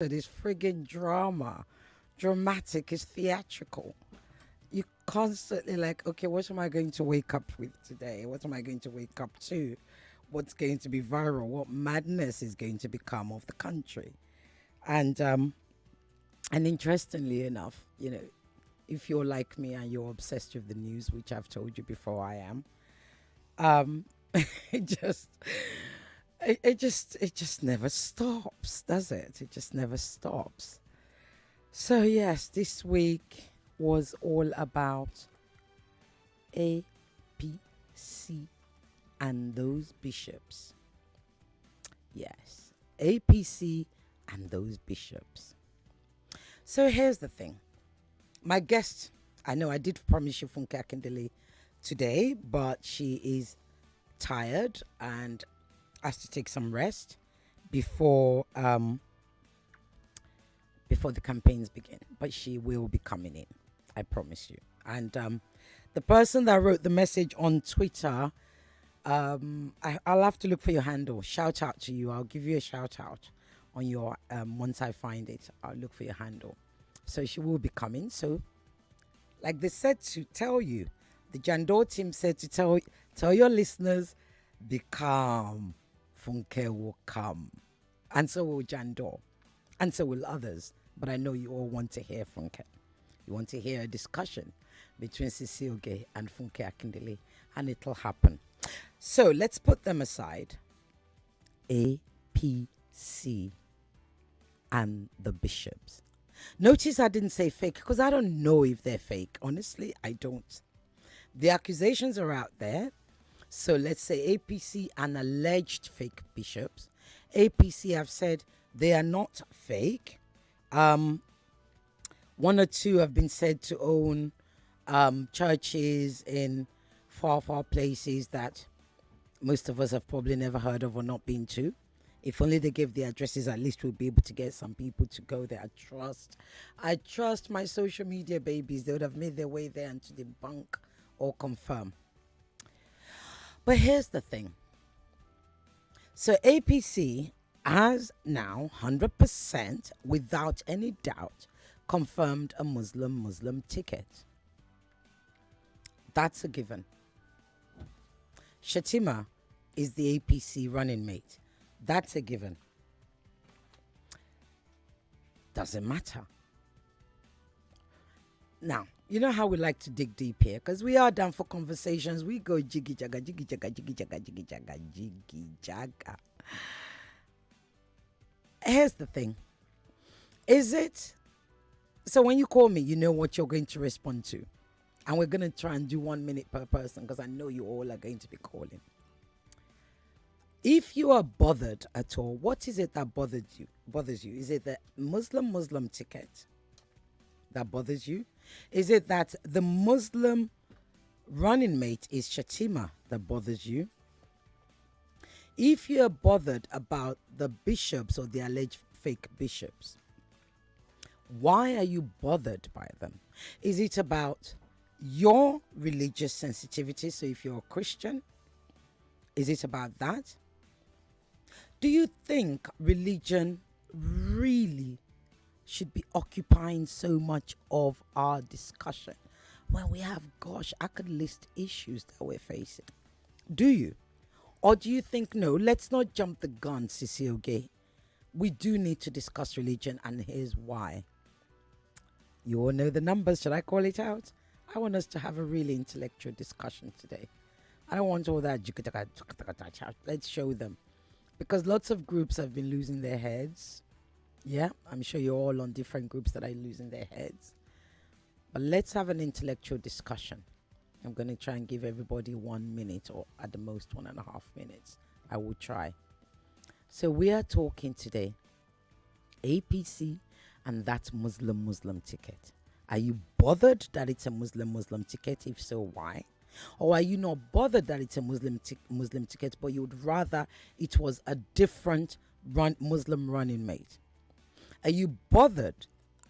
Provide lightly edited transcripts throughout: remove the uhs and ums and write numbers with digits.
This friggin' drama. Dramatic is theatrical. You constantly like, okay, what am I going to wake up with today? What am I going to wake up to? What's going to be viral? What madness is going to become of the country? And and interestingly enough, if you're like me and you're obsessed with the news, which I've told you before I am, um, it just it just never stops, does it? It just never stops. So yes, this week was all about APC and those bishops. Yes, APC and those bishops. So here's the thing. My guest, I know I did promise you Funke Akindele today, but she is tired and has to take some rest before before the campaigns begin. But she will be coming in, I promise you. And the person that wrote the message on Twitter, I'll have to look for your handle. Shout out to you. I'll give you a shout out on your once I find it. I'll look for your handle. So she will be coming. So, like they said to tell you, the Jandor team said to tell your listeners, be calm. Funke will come, and so will Jandor, and so will others. But I know you all want to hear Funke. You want to hear a discussion between Sisioge and Funke Akindele, and it'll happen. So let's put them aside. APC and the bishops. Notice I didn't say fake because I don't know if they're fake. Honestly, I don't. The accusations are out there. So let's say APC and alleged fake bishops. APC have said they are not fake. One or two have been said to own churches in far, far places that most of us have probably never heard of or not been to. If only they gave the addresses, at least we'll be able to get some people to go there. I trust my social media babies. They would have made their way there and to debunk or confirm. But here's the thing. So APC has now 100% without any doubt confirmed a Muslim ticket. That's a given. Shatima is the APC running mate. That's a given. Doesn't matter. Now, you know how we like to dig deep here because we are down for conversations. We go jiggy jaga, jiggy jaga, jiggy jaga, jiggy jaga, jiggy jaga. Here's the thing. Is it? So when you call me, you know what you're going to respond to. And we're going to try and do 1 minute per person because I know you all are going to be calling. If you are bothered at all, what is it that bothers you? Is it the Muslim ticket that bothers you? Is it that the Muslim running mate is Shatima that bothers you? If you're bothered about the bishops or the alleged fake bishops, why are you bothered by them? Is it about your religious sensitivity? So if you're a Christian, is it about that? Do you think religion really should be occupying so much of our discussion when we have, gosh, I could list issues that we're facing? Do you? Or do you think, no, let's not jump the gun, Sisioge. We do need to discuss religion, and here's why. You all know the numbers. Should I call it out? I want us to have a really intellectual discussion today. I don't want all that. Let's show them. Because lots of groups have been losing their heads. Yeah, I'm sure you're all on different groups that are losing their heads. But let's have an intellectual discussion. I'm going to try and give everybody 1 minute or at the most 1.5 minutes. I will try. So we are talking today APC and that Muslim ticket. Are you bothered that it's a Muslim ticket? If so, why? Or are you not bothered that it's a Muslim ticket, but you would rather it was a different Muslim running mate? Are you bothered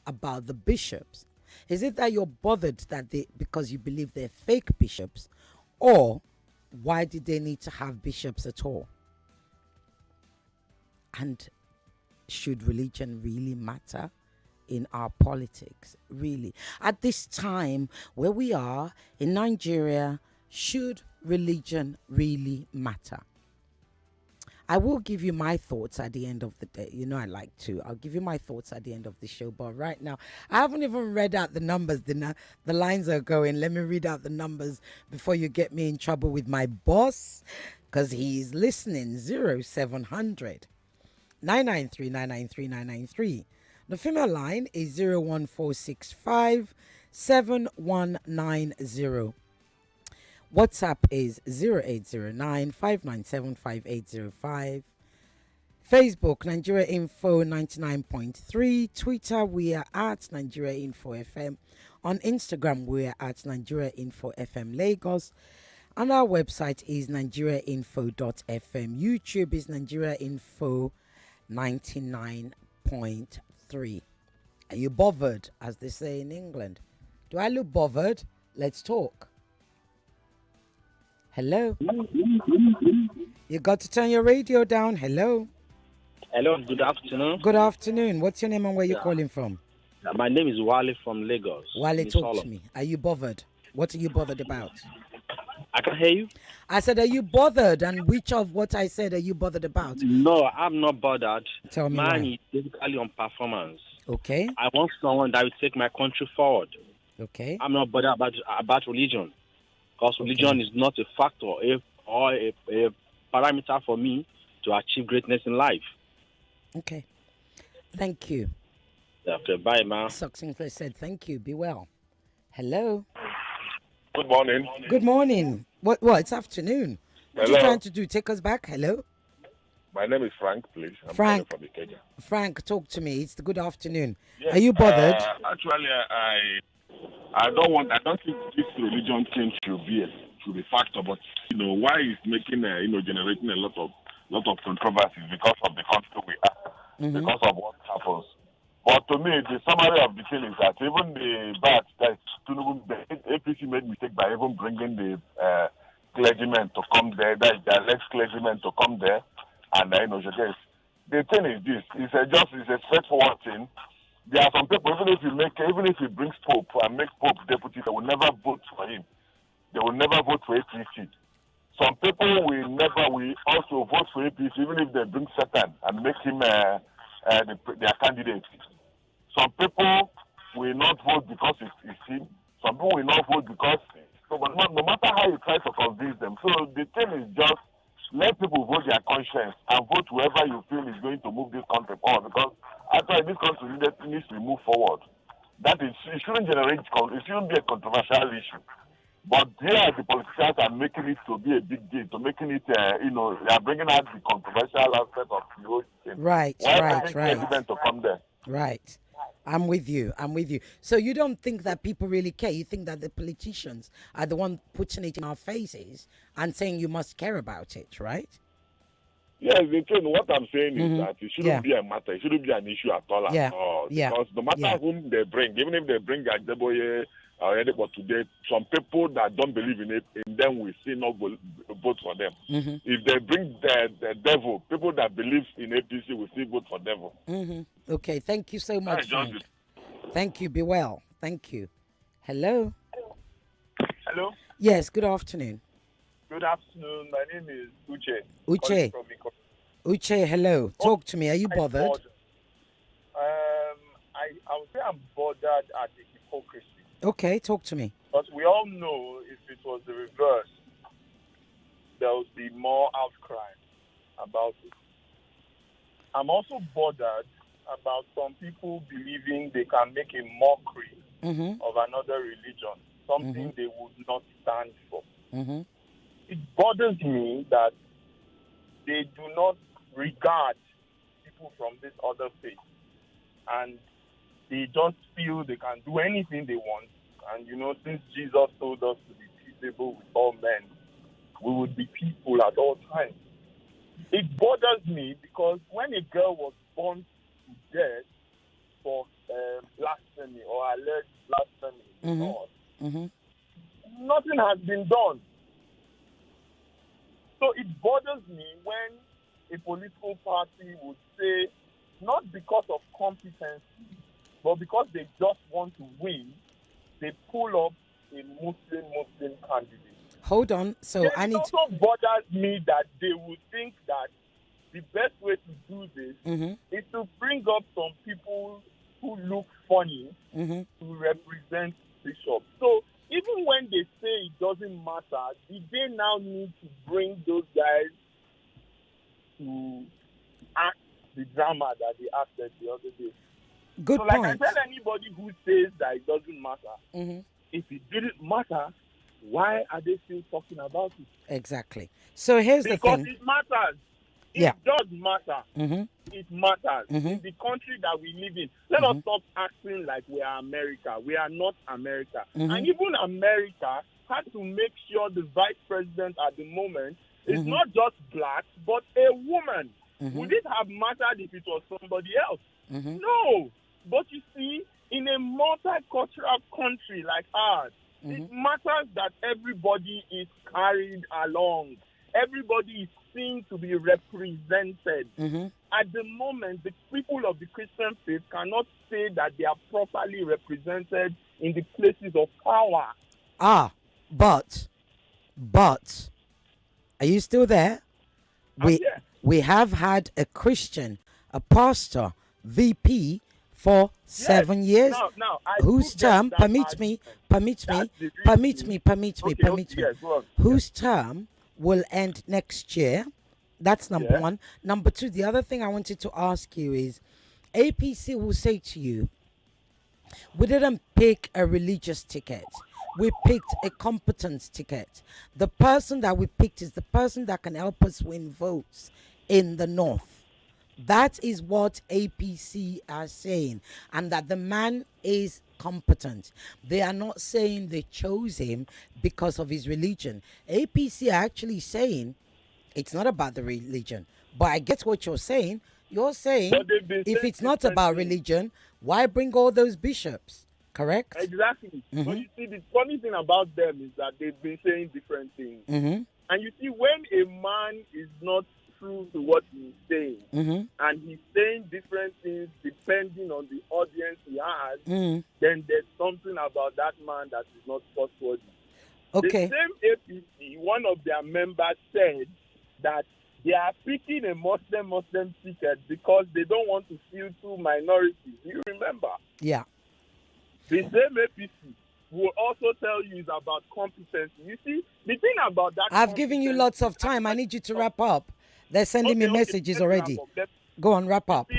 about the bishops? Is it that you're bothered that because you believe they're fake bishops, or why did they need to have bishops at all? And should religion really matter in our politics? Really, at this time where we are in Nigeria, should religion really matter? I will give you my thoughts at the end of the day. You know, I like to. I'll give you my thoughts at the end of the show. But right now, I haven't even read out the numbers. The lines are going. Let me read out the numbers before you get me in trouble with my boss, because he's listening. 0700 993 993 993. The female line is 01465 7190. WhatsApp is 0809 597 5805. Facebook, Nigeria Info 99.3. Twitter, we are at Nigeria Info FM. On Instagram, we are at Nigeria Info FM Lagos. And our website is nigeriainfo.fm. YouTube is Nigeria Info 99.3. Are you bothered, as they say in England? Do I look bothered? Let's talk. Hello. You got to turn your radio down. Hello. Hello, good afternoon. Good afternoon. What's your name and where you calling from? My name is Wale from Lagos. Wale, talk to me. Are you bothered? What are you bothered about? I can hear you. I said, are you bothered? And which of what I said are you bothered about? No, I'm not bothered. Tell me Mine why. is basically on performance. Okay. I want someone that will take my country forward. Okay. I'm not bothered about religion. Because religion is not a factor or a parameter for me to achieve greatness in life. Okay. Thank you. Okay, bye, man. Succinctly said, thank you. Be well. Hello. Good morning. Good morning. What? It's afternoon. What are you trying to do? Take us back? Hello? My name is Frank, please. I'm Frank. calling from Ikeja. Frank, talk to me. It's the good afternoon. Yes, Are you bothered? Actually, I don't think this religion thing should be a factor, but why it's making generating a lot of controversies because of the country we are, because of what happens. But to me, the summary of the thing is that even the bad that APC made mistake by even bringing the clergymen to come there, the alleged clergymen to come there, and the thing is this: it's a straightforward thing. There are some people, even if he brings Pope and makes Pope deputy, they will never vote for him. They will never vote for APC. Some people will also vote for APC even if they bring Satan and make him their candidate. Some people will not vote because it's him. Some people will not vote because no matter how you try to convince them. So the thing is just let people vote their conscience and vote whoever you feel is going to move this country forward, because actually this country needs to move forward. That is, it shouldn't be a controversial issue. But here the politicians are making it to be a big deal, to making it, they are bringing out the controversial aspect of the whole thing. Right. To come there. Right. I'm with you. So you don't think that people really care? You think that the politicians are the one putting it in our faces and saying you must care about it, right? Yes, the thing, what I'm saying is that it shouldn't be a matter. It shouldn't be an issue at all. Because no matter whom they bring, even if they bring Adeboye already, but today, some people that don't believe in them will still not vote for them. If they bring the devil, people that believe in APC will still vote for devil. Okay, thank you so much, Frank. Thank you. Be well. Thank you. Hello. Hello. Yes. Good afternoon. Good afternoon. My name is Uche. Uche, hello. Talk to me. Are you bothered? I would say I'm bothered at the hypocrisy. Okay, talk to me. But we all know if it was the reverse, there would be more outcry about it. I'm also bothered about some people believing they can make a mockery of another religion, something they would not stand for. It bothers me that they do not regard people from this other faith, and they just feel they can do anything they want. And since Jesus told us to be peaceable with all men, we would be peaceful at all times. It bothers me because when a girl was born to death for blasphemy or alleged blasphemy, nothing has been done. So it bothers me when a political party would say not because of competency, but because they just want to win, they pull up a Muslim candidate. Hold on. So Then I it need. also bothers me that they would think that the best way to do this is to bring up some people who look funny to represent bishops. So even when they say it doesn't matter, did they now need to bring those guys to act the drama that they acted the other day? Good so like point. I tell anybody who says that it doesn't matter, if it didn't matter, why are they still talking about it? Exactly. So here's the Because thing. it matters. Yeah. It does matter. It matters. In the country that we live in, let us stop acting like we are America. We are not America. And even America had to make sure the vice president at the moment is not just black, but a woman. Would it have mattered if it was somebody else? No. But you see, in a multicultural country like ours, it matters that everybody is carried along. Everybody is seen to be represented. At the moment, the people of the Christian faith cannot say that they are properly represented in the places of power. But, are you still there? We have had a Christian, a pastor, VP for 7 years, whose term, permit me, whose term will end next year. That's number one. Number two, the other thing I wanted to ask you is, APC will say to you, we didn't pick a religious ticket. We picked a competence ticket. The person that we picked is the person that can help us win votes in the North. That is what APC are saying, and that the man is competent. They are not saying they chose him because of his religion. APC are actually saying it's not about the religion. But I get what you're saying. You're saying if it's not about religion, why bring all those bishops? Correct? Exactly. But you see, the funny thing about them is that they've been saying different things. And you see, when a man is not true to what he's saying, and he's saying different things depending on the audience he has, then there's something about that man that is not trustworthy. Okay. The same APC, one of their members said that they are picking a Muslim ticket because they don't want to feel two minorities. You remember? Yeah. The same APC will also tell you it's about competency. You see, the thing about that... I've given you lots of time. I need you to wrap up. They're sending me messages already. Go on, wrap up.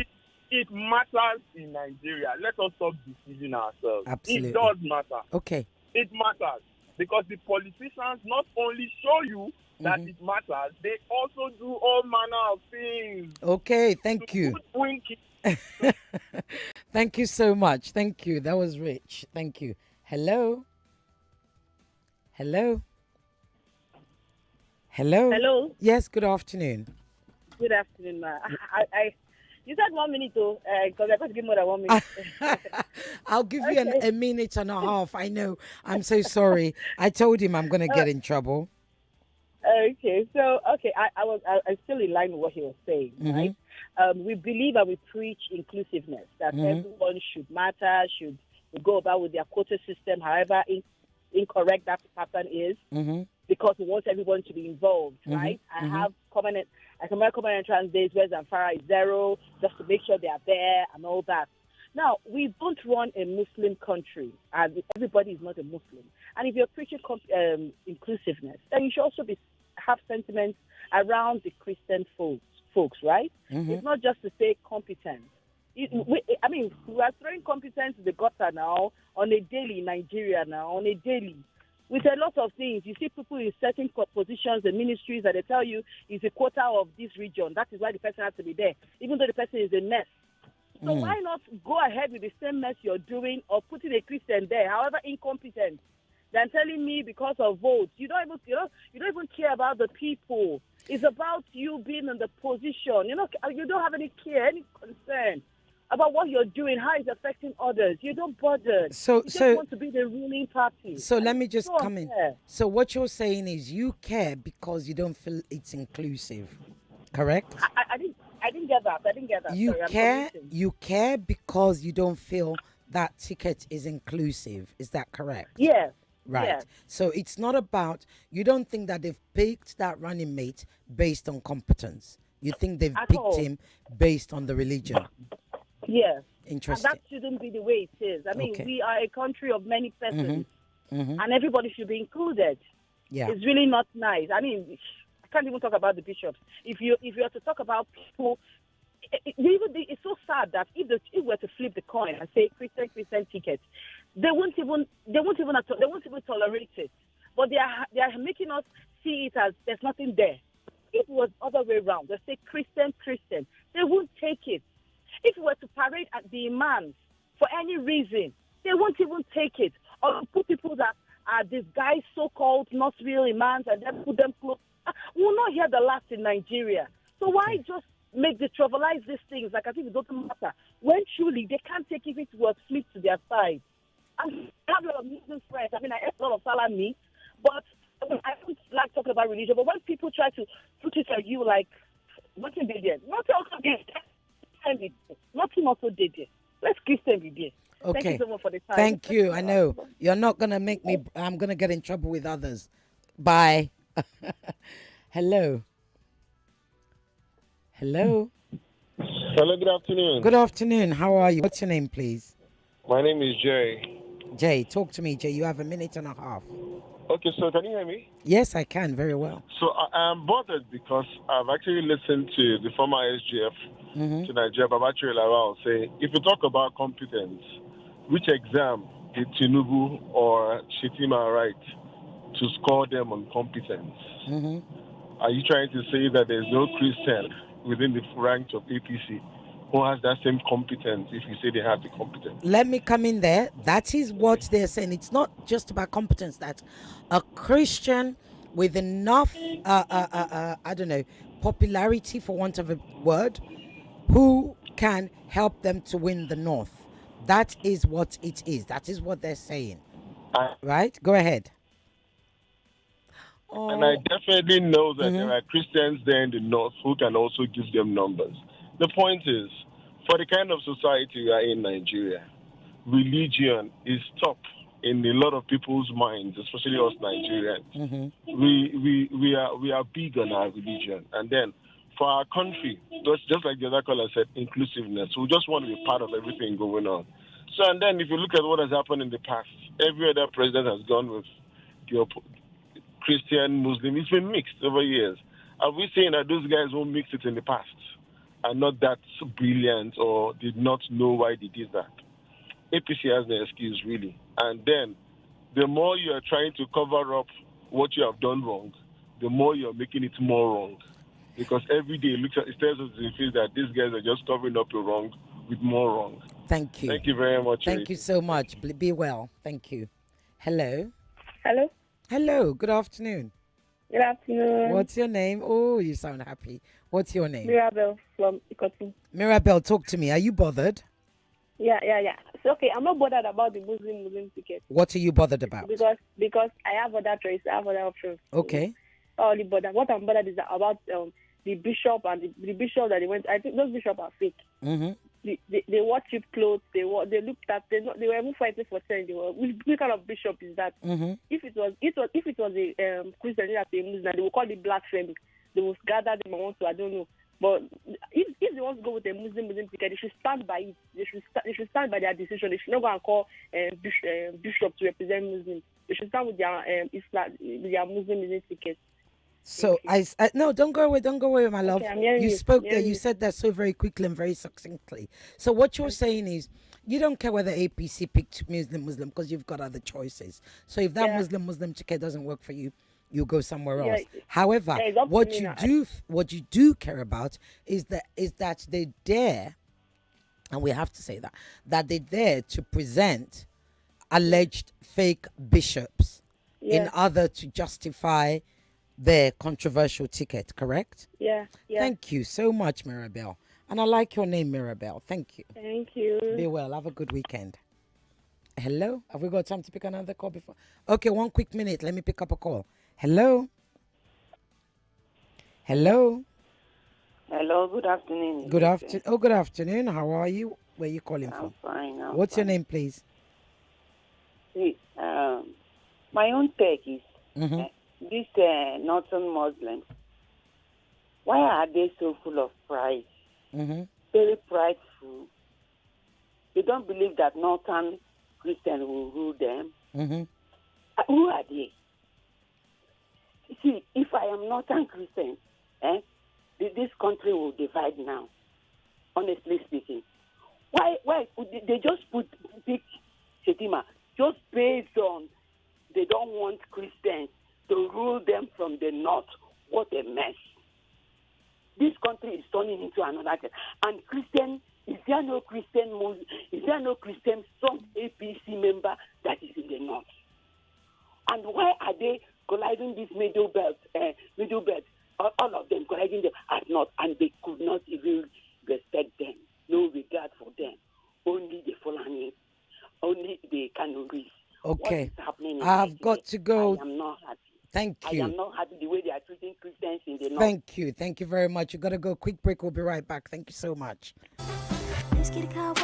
It matters in Nigeria. Let us stop deceiving ourselves. Absolutely. It does matter. Okay. It matters. Because the politicians not only show you that it matters, they also do all manner of things. Okay, thank you. Thank you so much. Thank you. That was rich. Thank you. Hello? Hello? Hello? Hello? Yes, good afternoon. Good afternoon, ma. You said 1 minute, though, because I got to give more than 1 minute. I'll give you a minute and a half. I know. I'm so sorry. I told him I'm going to get in trouble. Okay, so, I still in line with what he was saying, right? We believe and we preach inclusiveness, that everyone should matter, should go about with their quota system, however incorrect that pattern is, because we want everyone to be involved, right? I have common entrance days where Zamfara is 0, just to make sure they are there and all that. Now, we don't run a Muslim country, and everybody is not a Muslim. And if you're preaching inclusiveness, then you should also have sentiments around the Christian folks, right? It's not just to say competence. We are throwing competence in the gutter now on a daily in Nigeria now, on a daily. With a lot of things, you see people in certain positions and ministries that they tell you is a quota of this region. That is why the person has to be there, even though the person is a mess. So why not go ahead with the same mess you're doing or putting a Christian there, however incompetent, than telling me because of votes. You don't even care about the people. It's about you being in the position. You don't have any care, any concern about what you're doing, how it's affecting others. You don't bother. You just want to be the ruling party. So let me just come in. So what you're saying is you care because you don't feel it's inclusive, correct? I didn't get that. I didn't get that. You Sorry, I'm care. commuting. You care because you don't feel that ticket is inclusive. Is that correct? Yes. Right. Yes. So it's not about, you don't think that they've picked that running mate based on competence. You think they've At picked all. him based on the religion. Yes. And Interesting. that shouldn't be the way it is. I mean, Okay. we are a country of many persons, Mm-hmm. and everybody should be included. Yeah. It's really not nice. I mean, I can't even talk about the bishops. If you are to talk about people, it's so sad that if we were to flip the coin and say Christian ticket, they won't even tolerate it. But they are making us see it as there's nothing there. If it was other way around, they say Christian, they won't take it. If we were to parade at the imams for any reason, they won't even take it. Or put people that are disguised so-called not real imams and then put them close. We will not hear the last in Nigeria. So why just trivialize these things like as if it doesn't matter, when truly they can't take it if it was flipped to their side. And I have a lot of Muslim friends. I mean, I ate a lot of salah meat, but I don't like talking about religion. But when people try to put it on you like, what did they do? Nothing also did. Nothing also did it. Let's Christian be there. Okay. Thank you so much for the time. Thank you. I know you're not gonna make me. I'm gonna get in trouble with others. Bye. Hello. Hello. Hello, good afternoon. Good afternoon. How are you? What's your name, please? My name is Jay. Jay, talk to me, Jay. You have a minute and a half. Okay, so can you hear me? Yes, I can very well. So I am bothered because I've actually listened to the former SGF to Nigeria, Babachir Lawal, say, if you talk about competence, which exam did Tinubu or Shetima write to score them on competence? Are you trying to say that there's no Christian within the ranks of APC who has that same competence if you say they have the competence? Let me come in there. That is what they're saying. It's not just about competence. That a Christian with enough, I don't know, popularity, for want of a word, who can help them to win the North. That is what it is. That is what they're saying. Right? Go ahead. And I definitely know that there are Christians there in the North who can also give them numbers. The point is, for the kind of society we are in Nigeria, religion is top in a lot of people's minds, especially us Nigerians. We are big on our religion. And then for our country, just like the other caller said, inclusiveness. We just want to be part of everything going on. So, and then if you look at what has happened in the past, every other president has gone with the Christian, Muslim. It's been mixed over years. Are we saying that those guys who mixed it in the past are not that brilliant or did not know why they did that? APC has no excuse, really. And then the more you are trying to cover up what you have done wrong, the more you're making it more wrong. Because every day it tells us in the face that these guys are just covering up your wrong with more wrong. Thank you. Thank you very much. Thank you so much. Be well. Thank you. Hello. Hello. Hello. Good afternoon. Good afternoon. What's your name? Oh, you sound happy. What's your name? Mirabel from Ikotu. Mirabel, talk to me. Are you bothered? Yeah. So, okay, I'm not bothered about the Muslim ticket. What are you bothered about? Because I have other choices, I have other options. Okay. Only bothered. What I'm bothered is about the bishop and the bishop that they went. I think those bishops are fake. They wore cheap clothes. They looked at. They were even fighting for saying they were. Which kind of bishop is that? If it was a Christian that a Muslim, they would call it blasphemy. They would gather them and want to. I don't know. But if they want to go with a Muslim ticket, they should stand by it. They should stand by their decision. They should not go and call bishop to represent Muslims. They should stand with their Islam, with their Muslim ticket. So no, don't go away, my love. Okay, you spoke there. You said that so very quickly and very succinctly. So what you're saying is, you don't care whether APC picked Muslim because you've got other choices. So if that Muslim ticket doesn't work for you, you go somewhere else. However, what you do care about is that they dare, and we have to say that they dare to present alleged fake bishops in order to justify their controversial ticket, correct? Yeah. Thank you so much, Mirabel. And I like your name, Mirabel. Thank you. Thank you. Be well. Have a good weekend. Hello? Have we got time to pick another call before? Okay, 1 quick minute. Let me pick up a call. Hello? Hello? Hello, good afternoon. Good afternoon. Oh, good afternoon. How are you? Where are you calling I'm from? fine. What's your name, please? See, my own take is Mm-hmm. these northern Muslims. Why are they so full of pride? Mm-hmm. Very prideful. They don't believe that northern Christians will rule them. Mm-hmm. Who are they? See, if I am northern Christian, this country will divide now. Honestly speaking, why they just pick Shetima just based on they don't want Christians to rule them from the north? What a mess! This country is turning into another thing. And Christian, is there no Christian some APC member that is in the north? And why are they colliding this middle belt? All of them colliding them as north, and they could not even respect them. No regard for them. Only the Fulani, only the Kanuris. Okay. What is happening in I've Nigeria? got to go. I am not happy. Thank you. I am not happy the way they are treating Christians in the north. Thank you. Thank you very much. You got to go. Quick break. We'll be right back. Thank you so much. Let's get a car,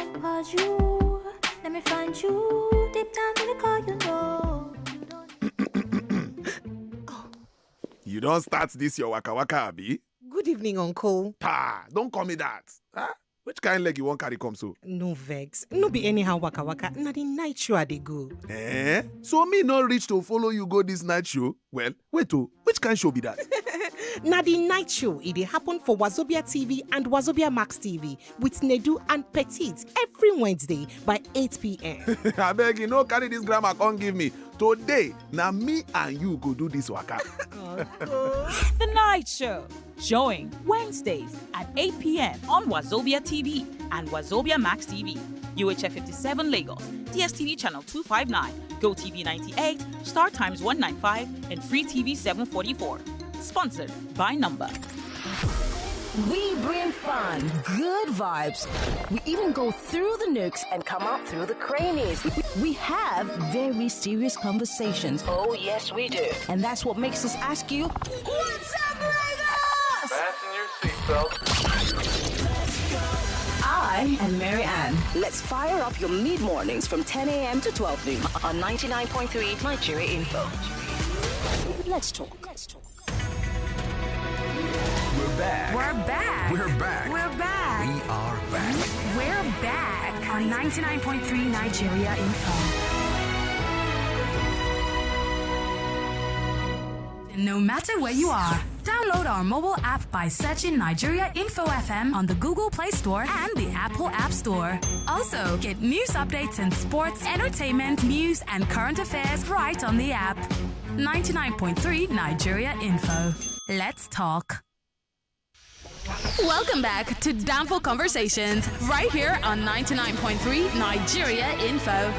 you. Let me find you. Deep down in the car, you know. You don't start this your waka waka, abi? Good evening, Uncle. Pa, don't call me that. Huh? Which kind leg you want carry come so? No vex. No be anyhow waka waka. Na the night show I dey go. Eh? So me not reach to follow you go this night show? Well, wait oh, which kind show be that? Na the night show. It dey happen for Wazobia TV and Wazobia Max TV with Nedu and Petite every Wednesday by 8 p.m. I beg you, no carry this grammar, can't give me. Today, now me and you go do this waka. The Night Show, showing Wednesdays at 8 p.m. on Wazobia TV and Wazobia Max TV, UHF 57 Lagos, DSTV channel 259, GoTV 98, Star Times 195, and Free TV 744. Sponsored by Number. We bring fun, good vibes. We even go through the nooks and come out through the crannies. We have very serious conversations. Oh, yes, we do. And that's what makes us ask you, what's up, Lagos? Fasten your seatbelts. I am Mary Ann. Let's fire up your mid-mornings from 10 a.m. to 12 noon on 99.3 Nigeria Info. Let's talk. We're back. We're back. We're back. We're back. We are back. We're back on 99.3 Nigeria Info. No matter where you are, download our mobile app by searching Nigeria Info FM on the Google Play Store and the Apple App Store. Also, get news updates in sports, entertainment, news, and current affairs right on the app. 99.3 Nigeria Info. Let's talk. Welcome back to Downful Conversations, right here on 99.3 Nigeria Info.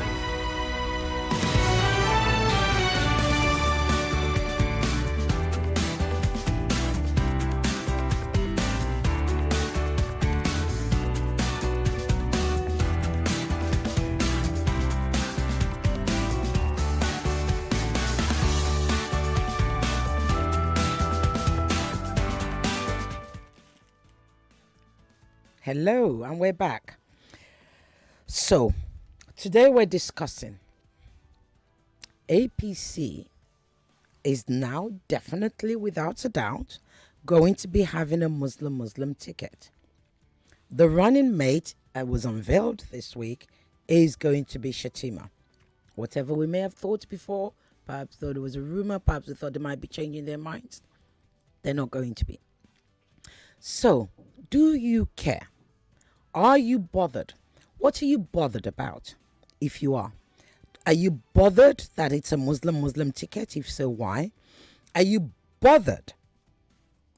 Hello, and we're back. So, today we're discussing APC is now definitely, without a doubt, going to be having a Muslim ticket. The running mate that was unveiled this week is going to be Shetima. Whatever we may have thought before, perhaps thought it was a rumor, perhaps we thought they might be changing their minds, they're not going to be. So, do you care? Are you bothered? What are you bothered about, if you are? Are you bothered that it's a Muslim ticket? If so, why? Are you bothered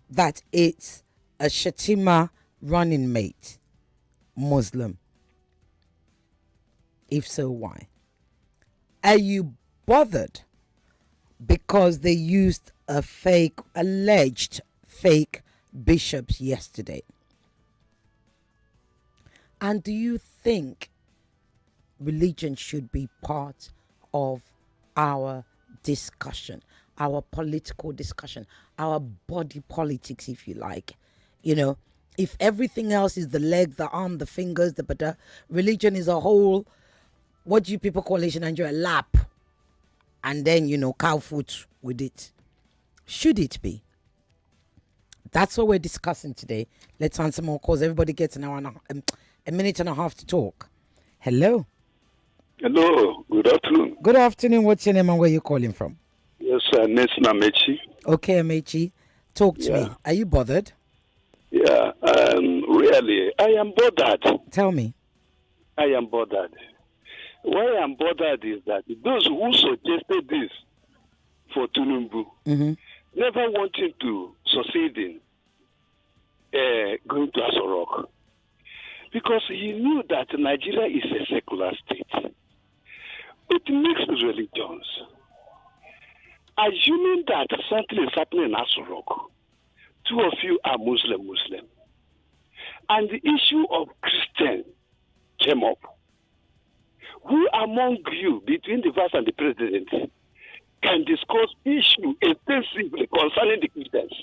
that it's a Shetima running mate, Muslim? If so, why? Are you bothered because they used alleged fake bishops yesterday? And do you think religion should be part of our discussion, our political discussion, our body politics, if you like? You know, If everything else is the leg, the arm, the fingers, the religion is a whole, what do you people call it in Nigeria? Lap. And then, cow foot with it. Should it be? That's what we're discussing today. Let's answer more calls. Everybody gets a minute and a half to talk. Hello. Hello. Good afternoon. Good afternoon. What's your name and where you calling from? Yes, Nathan Amechi. Okay, Amechi. Talk to me. Are you bothered? Yeah, really, I am bothered. Tell me. I am bothered. Why I'm bothered is that those who suggested this for Tinubu never wanted to succeed in going to Aso Rock, because he knew that Nigeria is a secular state with mixed religions. Assuming that something is happening in Aso Rock, two of you are Muslim, and the issue of Christian came up. Who among you, between the vice and the president, can discuss issue extensively concerning the Christians?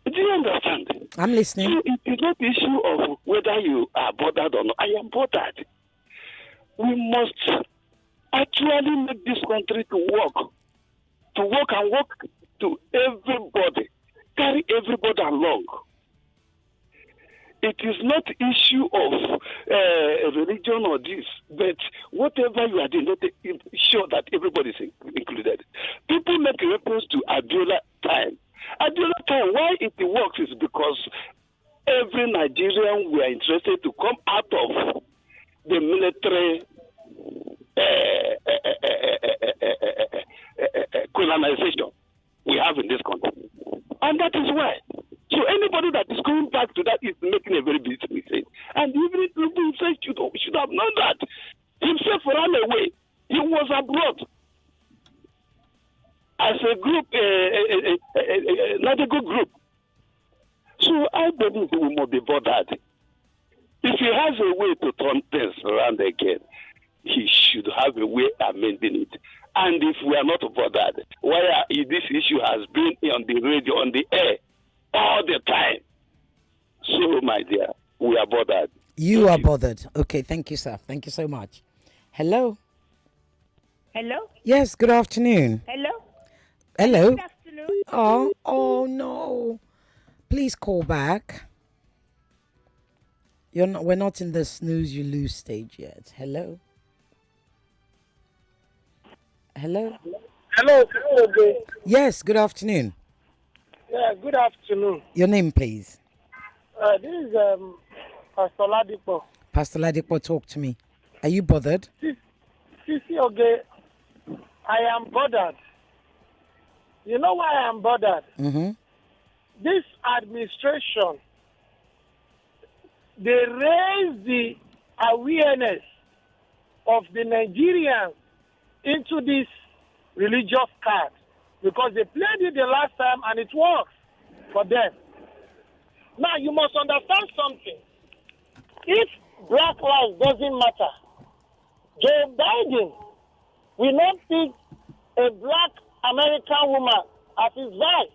Do you understand? I'm listening. So it is not the issue of whether you are bothered or not. I am bothered. We must actually make this country to work and work to everybody, carry everybody along. It is not issue of religion or this, but whatever you are doing, sure that everybody is included. People make reference to Abiola time. Abiola time, why it works is because every Nigerian were interested to come out of the military colonization we have in this country. And that is why. So anybody that is going back to that is making a very big mistake. And even if Tinubu should have known that. Himself ran away. He was abroad. As a group, not a good group. So I believe we must be bothered. If he has a way to turn things around again, he should have a way of amending it. And if we are not bothered, why this issue has been on the radio, on the air, all the time. So, my dear, we are bothered. You are bothered. Okay, thank you, sir. Thank you so much. Hello? Hello? Yes, good afternoon. Hello? Hello? Good afternoon. Oh, no. Please call back. We're not in the snooze you lose stage yet. Hello? Hello? Hello. Yes, good afternoon. Yeah, good afternoon. Your name, please. This is Pastor Ladipo. Pastor Ladipo, talk to me. Are you bothered? Sisi Oge, I am bothered. You know why I am bothered? This administration, they raise the awareness of the Nigerians into this religious card, because they played it the last time and it works for them. Now, you must understand something. If black lives doesn't matter, Joe Biden will not pick a black American woman as his vice,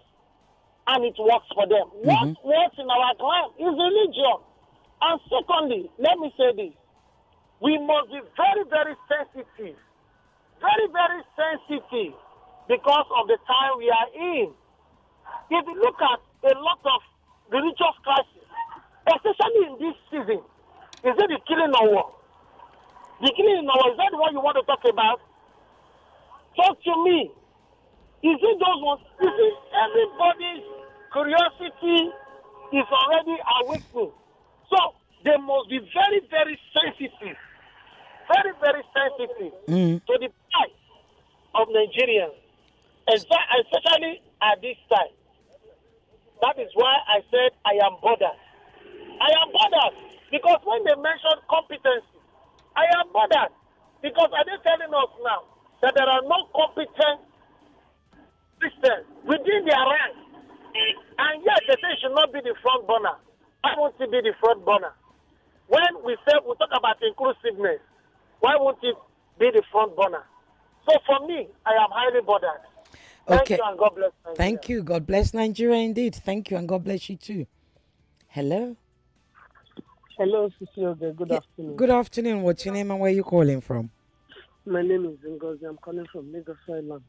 and it works for them. What works in our clan is religion. And secondly, let me say this. We must be very, very sensitive. Very, very sensitive because of the time we are in. If you look at a lot of religious crises, especially in this season, is it the killing or what? The killing or is that the one you want to talk about? Talk to me. Is it those ones? You see, everybody's curiosity is already awakening. So they must be very, very sensitive. Very, very sensitive to the plight of Nigerians, especially at this time. That is why I said I am bothered. I am bothered because when they mention competency, I am bothered because are they telling us now that there are no competent Christians within their ranks, and yet they say it should not be the front burner. Why won't it be the front burner? When we talk about inclusiveness, why won't it be the front burner? So for me, I am highly bothered. Thank Okay. you and God bless Nigeria. Thank you. God bless Nigeria indeed. Thank you and God bless you too. Hello. Hello, Cecilia. Good afternoon. Good afternoon. What's your name and where you calling from? My name is Ngozi. I'm calling from Lagos Island.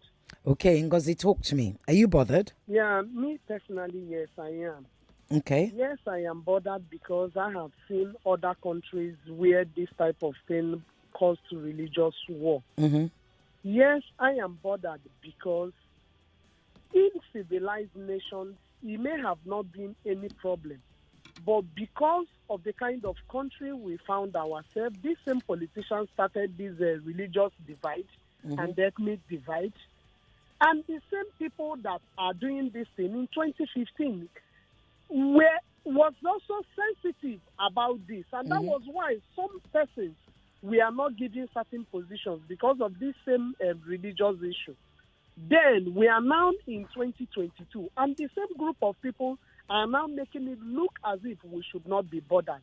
Okay, Ngozi, talk to me. Are you bothered? Yeah, me personally, yes, I am. Okay. Yes, I am bothered because I have seen other countries where this type of thing caused to religious war. Mm-hmm. Yes, I am bothered because in civilized nations, it may have not been any problem. But because of the kind of country we found ourselves, these same politicians started this religious divide and ethnic divide. And the same people that are doing this thing in 2015 was also sensitive about this. And that was why some persons we are not giving certain positions because of this same religious issue. Then we are now in 2022, and the same group of people are now making it look as if we should not be bothered.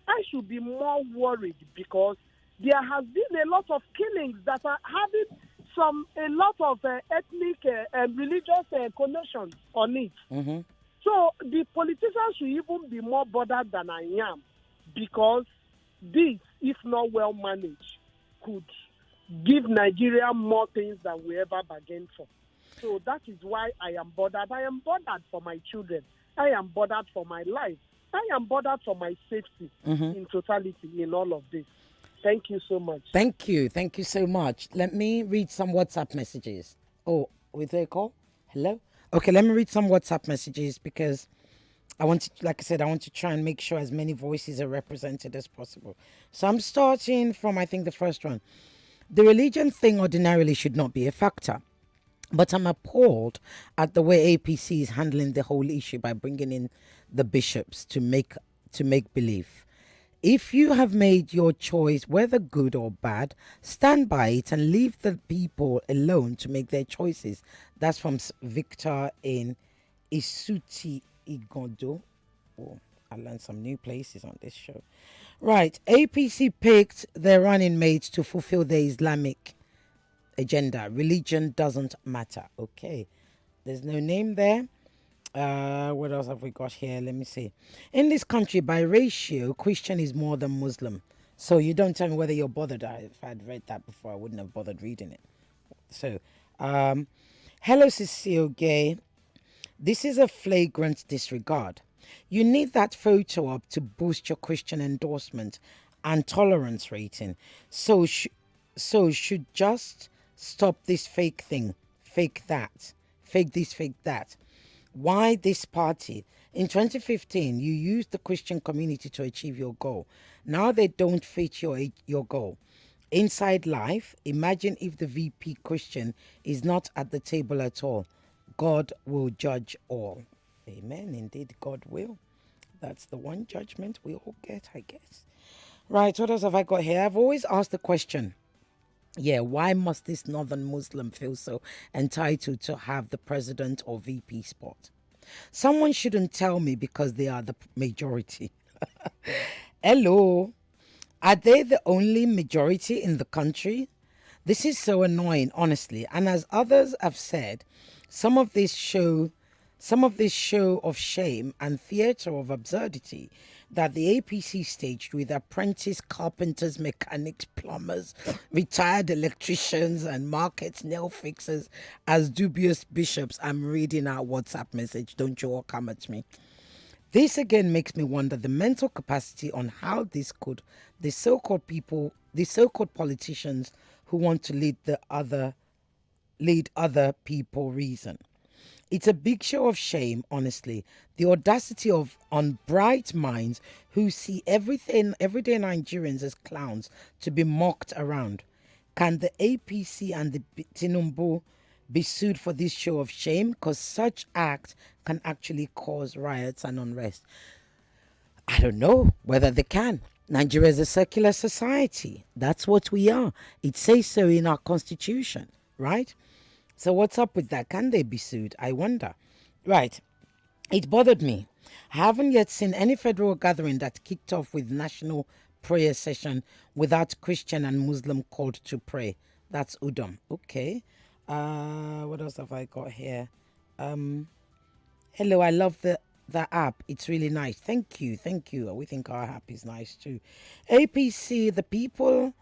I should be more worried because there has been a lot of killings that are having a lot of ethnic and religious connotations on it. Mm-hmm. So the politicians should even be more bothered than I am because this, if not well managed, could give Nigeria more things than we ever bargained for. So that is why I am bothered. I am bothered for my children. I am bothered for my life. I am bothered for my safety in totality in all of this. Thank you so much. Thank you. Thank you so much. Let me read some WhatsApp messages. Oh, with a call? Hello? Okay, let me read some WhatsApp messages because I want to, like I said, I want to try and make sure as many voices are represented as possible. So I'm starting from, I think, the first one. The religion thing ordinarily should not be a factor. But I'm appalled at the way APC is handling the whole issue by bringing in the bishops to make believe. If you have made your choice, whether good or bad, stand by it and leave the people alone to make their choices. That's from Victor in Isuti Igodo. Oh, I learned some new places on this show. Right, APC picked their running mates to fulfill their Islamic agenda. Religion doesn't matter. Okay, there's no name there. What else have we got here? Let me see. In this country, by ratio, Christian is more than Muslim. So you don't tell me whether you're bothered. If I'd read that before, I wouldn't have bothered reading it. So, hello, Cecile Gay. This is a flagrant disregard. You need that photo up to boost your Christian endorsement and tolerance rating. So should just stop this fake thing, fake that, fake this, fake that. Why this party? In 2015, you used the Christian community to achieve your goal. Now they don't fit your goal. Inside life, imagine if the VP Christian is not at the table at all. God will judge all. Amen. Indeed, God will. That's the one judgment we all get, I guess. Right, what else have I got here? I've always asked the question. Yeah, why must this northern Muslim feel so entitled to have the president or VP spot? Someone shouldn't tell me because they are the majority. Hello. Are they the only majority in the country? This is so annoying, honestly. And as others have said, some of this show of shame and theatre of absurdity that the APC staged with apprentice carpenters, mechanics, plumbers, retired electricians and market nail fixers as dubious bishops. I'm reading our WhatsApp message. Don't you all come at me. This again makes me wonder the mental capacity on how the so-called politicians who want to lead other people reason. It's a big show of shame, honestly. The audacity on bright minds who see everyday Nigerians as clowns to be mocked around. Can the APC and the Tinubu be sued for this show of shame? Because such act can actually cause riots and unrest. I don't know whether they can. Nigeria is a secular society. That's what we are. It says so in our constitution, right? So what's up with that? Can they be sued? I wonder. Right. It bothered me. I haven't yet seen any federal gathering that kicked off with national prayer session without Christian and Muslim called to pray. That's Udom. Okay. What else have I got here? Hello, I love the app. It's really nice. Thank you. We think our app is nice too. APC, the people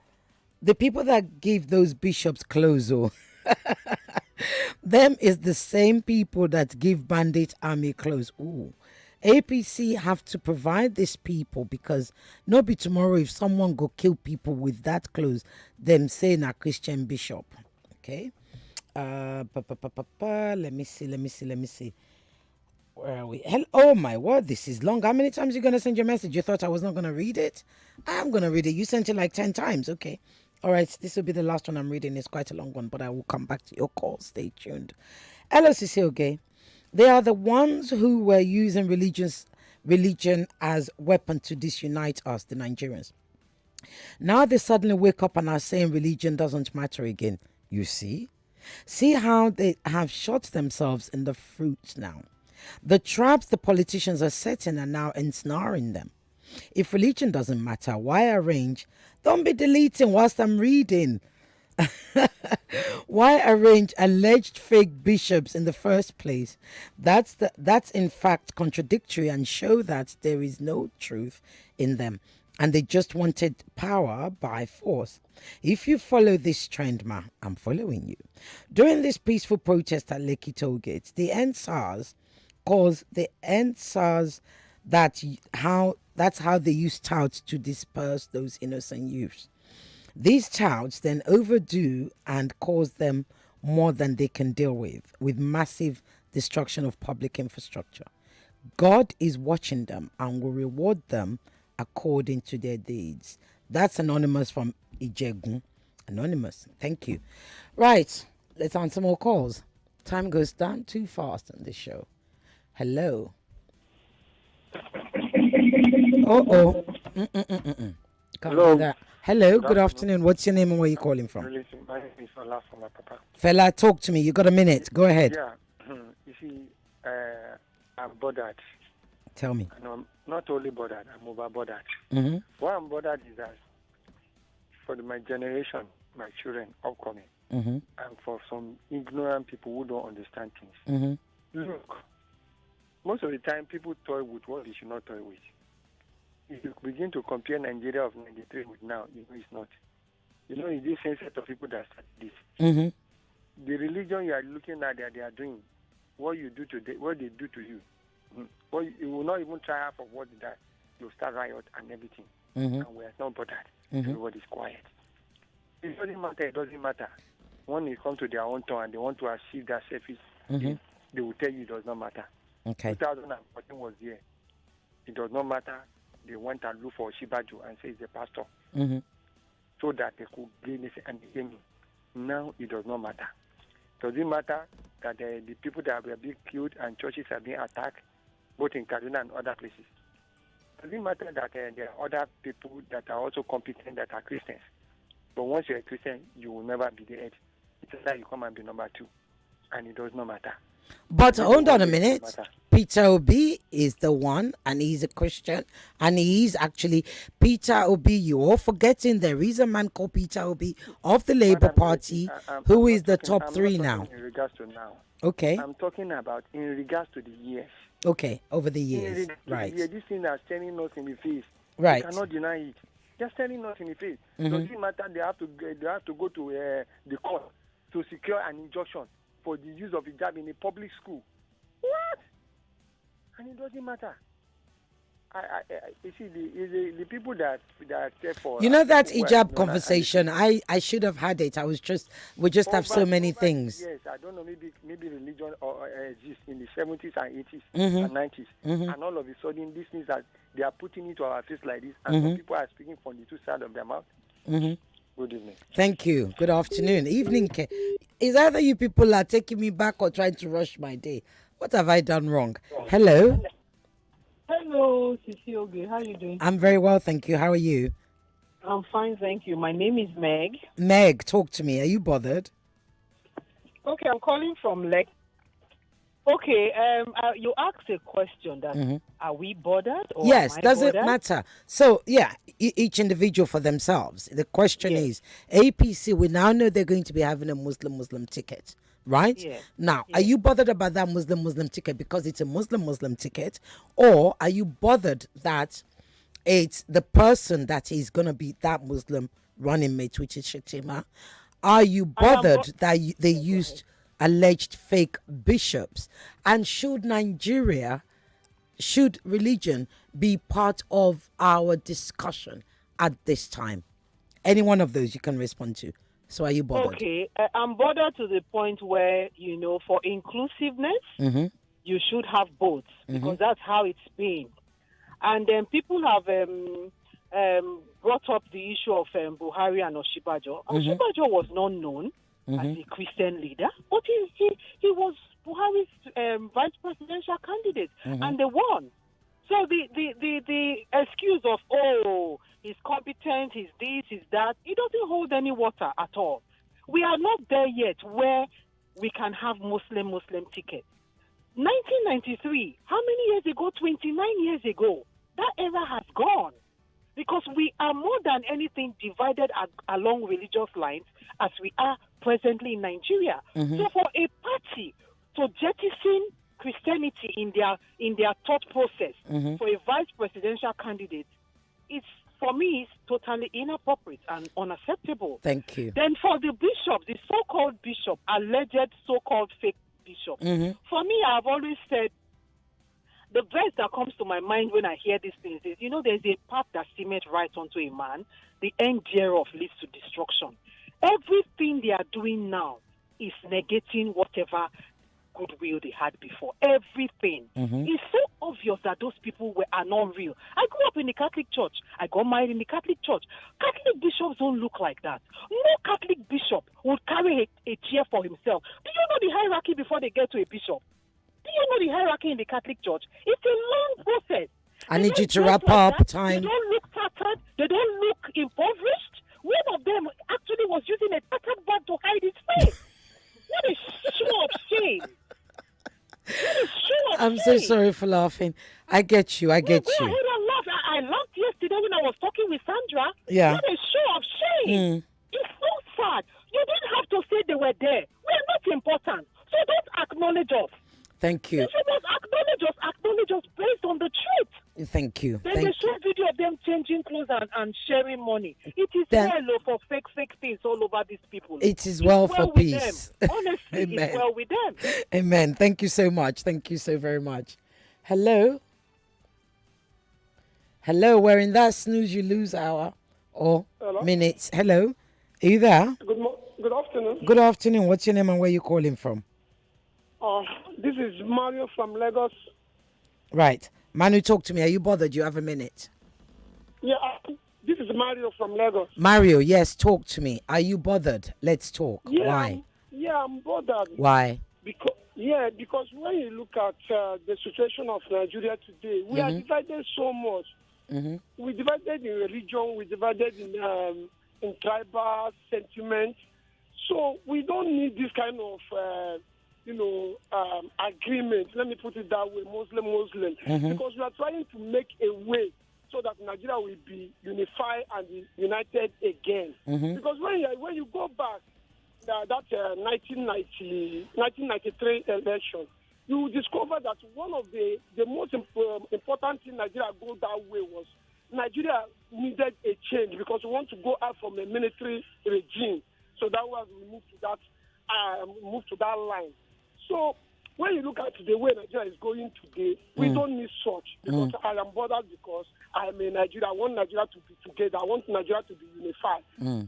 that give those bishops clothes, oh, them is the same people that give bandit army clothes. Ooh. APC have to provide these people because no be tomorrow if someone go kill people with that clothes, them saying a Christian bishop. Okay. Let me see. Where are we? Oh my word, this is long. How many times are you gonna send your message? You thought I was not gonna read it? I'm gonna read it. You sent it like 10 times. Okay. All right, this will be the last one I'm reading. It's quite a long one, but I will come back to your call. Stay tuned. LOCCOG. They are the ones who were using religion as weapon to disunite us, the Nigerians. Now they suddenly wake up and are saying religion doesn't matter again. You see? See how they have shot themselves in the fruit now. The traps the politicians are setting are now ensnaring them. If religion doesn't matter, why arrange? Don't be deleting whilst I'm reading. Why arrange alleged fake bishops in the first place? That's in fact contradictory and show that there is no truth in them. And they just wanted power by force. If you follow this trend, I'm following you. During this peaceful protest at Lekki Tollgate, the NSARS that's how they use touts to disperse those innocent youths. These touts then overdo and cause them more than they can deal with massive destruction of public infrastructure. God is watching them and will reward them according to their deeds. That's anonymous from Ijegun. Anonymous. Thank you. Right. Let's answer more calls. Time goes down too fast on this show. Hello. Uh-oh. Can't do that. Hello. Good afternoon. What's your name and where are you calling from? My name is Fela from Papa. Fella, talk to me. You got a minute. Go ahead. Yeah. You see, I'm bothered. Tell me. And I'm not only bothered, I'm over bothered. Mm-hmm. Why I'm bothered is that for my generation, my children upcoming, Mm-hmm. and for some ignorant people who don't understand things. Mm-hmm. Look, most of the time people toy with what they should not toy with. If you begin to compare Nigeria of 93 with now, you know it's not. You know, it's this same set of people that started this. Mm-hmm. The religion you are looking at that they are doing, what you do today, what they do to you, well, you will not even try half of what they do. You'll start riot and everything. Mm-hmm. And we are not bothered. Mm-hmm. Everybody's quiet. It doesn't matter. It doesn't matter. When they come to their own turn and they want to achieve that selfish, they will tell you it does not matter. Okay. 2014 was here. It does not matter. They went and look for Shibaju and say it's a pastor. Mm-hmm. So that they could gain it and they came in. Now it does not matter. Does it matter that the people that were being killed and churches are being attacked, both in Kaduna and other places? Does it matter that there are other people that are also competent that are Christians? But once you're a Christian, you will never be the head. It's like you come and be number two. And it does not matter. But hold on a minute. Peter Obi is the one, and he's a Christian, and he's actually Peter Obi. You're all forgetting there is a man called Peter Obi of the Labour Party, who is the top three now. In regards to now. Okay. I'm talking about in regards to the years. Okay, over the years. Right. This thing that's standing us in the face. Right. You cannot deny it. They're standing us in the face. Mm-hmm. Does it matter they have to go to the court to secure an injunction for the use of hijab in a public school? What? And it doesn't matter. You see, the people that care for... You know that hijab conversation, I should have had it. We just have so many things. Yes, I don't know, maybe religion exists in the 70s and 80s Mm-hmm. and 90s. Mm-hmm. And all of a sudden, this means that they are putting it to our face like this, and some people are speaking from the two sides of their mouth. Mm-hmm. Good evening. Thank you. Good afternoon. Evening. Is either you people are taking me back or trying to rush my day? What have I done wrong? Hello. Hello, Sisi Oge. How are you doing? I'm very well, thank you. How are you? I'm fine, thank you. My name is Meg. Meg, talk to me. Are you bothered? Okay, I'm calling from Lek. Okay, you asked a question that are we bothered or Yes, am I does it bothered? matter? So, yeah, each individual for themselves. The question Yes. is, APC, we now know they're going to be having a Muslim ticket, right? Yes. Now, are you bothered about that Muslim ticket because it's a Muslim ticket? Or are you bothered that it's the person that is going to be that Muslim running mate, which is Shetima? Are you bothered that they used alleged fake bishops? And should religion be part of our discussion at this time? Any one of those you can respond to. So are you bothered? Okay, I'm bothered to the point where, for inclusiveness, Mm-hmm. you should have both because that's how it's been. And then people have brought up the issue of Buhari and Oshibajo. Oshibajo was not known as a Christian leader, but he was Buhari's vice presidential candidate, and they won. So the excuse of, he's competent, he's this, he's that, it doesn't hold any water at all. We are not there yet where we can have Muslim tickets. 1993, how many years ago? 29 years ago. That era has gone because we are more than anything divided along religious lines as we are presently in Nigeria. So for a party to jettison Christianity in their thought process for a vice presidential candidate, for me, it's totally inappropriate and unacceptable. Thank you. Then for the bishop, the so-called bishop, alleged so-called fake bishop, for me, I've always said the verse that comes to my mind when I hear these things is, there's a path that seemeth right unto a man, the end thereof leads to destruction. Everything they are doing now is negating whatever goodwill they had before. Everything. It's so obvious that those people are not real. I grew up in the Catholic Church. I got married in the Catholic Church. Catholic bishops don't look like that. No Catholic bishop would carry a chair for himself. Do you know the hierarchy before they get to a bishop? Do you know the hierarchy in the Catholic Church? It's a long process. I need you to wrap up. Time. They don't look tattered. They don't look impoverished. One of them actually was using a tattered bag to hide his face. What a show of shame. I'm so sorry for laughing. I get you. I laughed yesterday when I was talking with Sandra. Yeah. What a show of shame. It's so sad. You didn't have to say they were there. We're not important. So don't acknowledge us. Thank you. If you must acknowledge us based on the truth. Thank you. Then they show video of them changing clothes and sharing money. It is well for fake things all over these people. It is well for peace. Honestly, it's well with them. Amen. Thank you so much. Thank you so very much. Hello? Hello, we're in that snooze you lose hour or minutes. Hello? Are you there? Good afternoon. Good afternoon. What's your name and where are you calling from? This is Mario from Lagos. Right. Manu, talk to me. Are you bothered? You have a minute. Yeah, this is Mario from Lagos. Mario, yes, talk to me. Are you bothered? Let's talk. Yeah, Why? I'm bothered. Why? Because when you look at the situation of Nigeria today, we are divided so much. We divided in religion, we divided in tribal sentiment. So we don't need this kind of agreement. Let me put it that way, Muslim, because we are trying to make a way so that Nigeria will be unified and united again. Because when you go back, that 1993 election, you will discover that one of the most important thing Nigeria go that way was Nigeria needed a change because we want to go out from a military regime. So that was we moved to that line. So when you look at the way Nigeria is going today, we don't need such because I am bothered because I am a Nigeria. I want Nigeria to be together. I want Nigeria to be unified.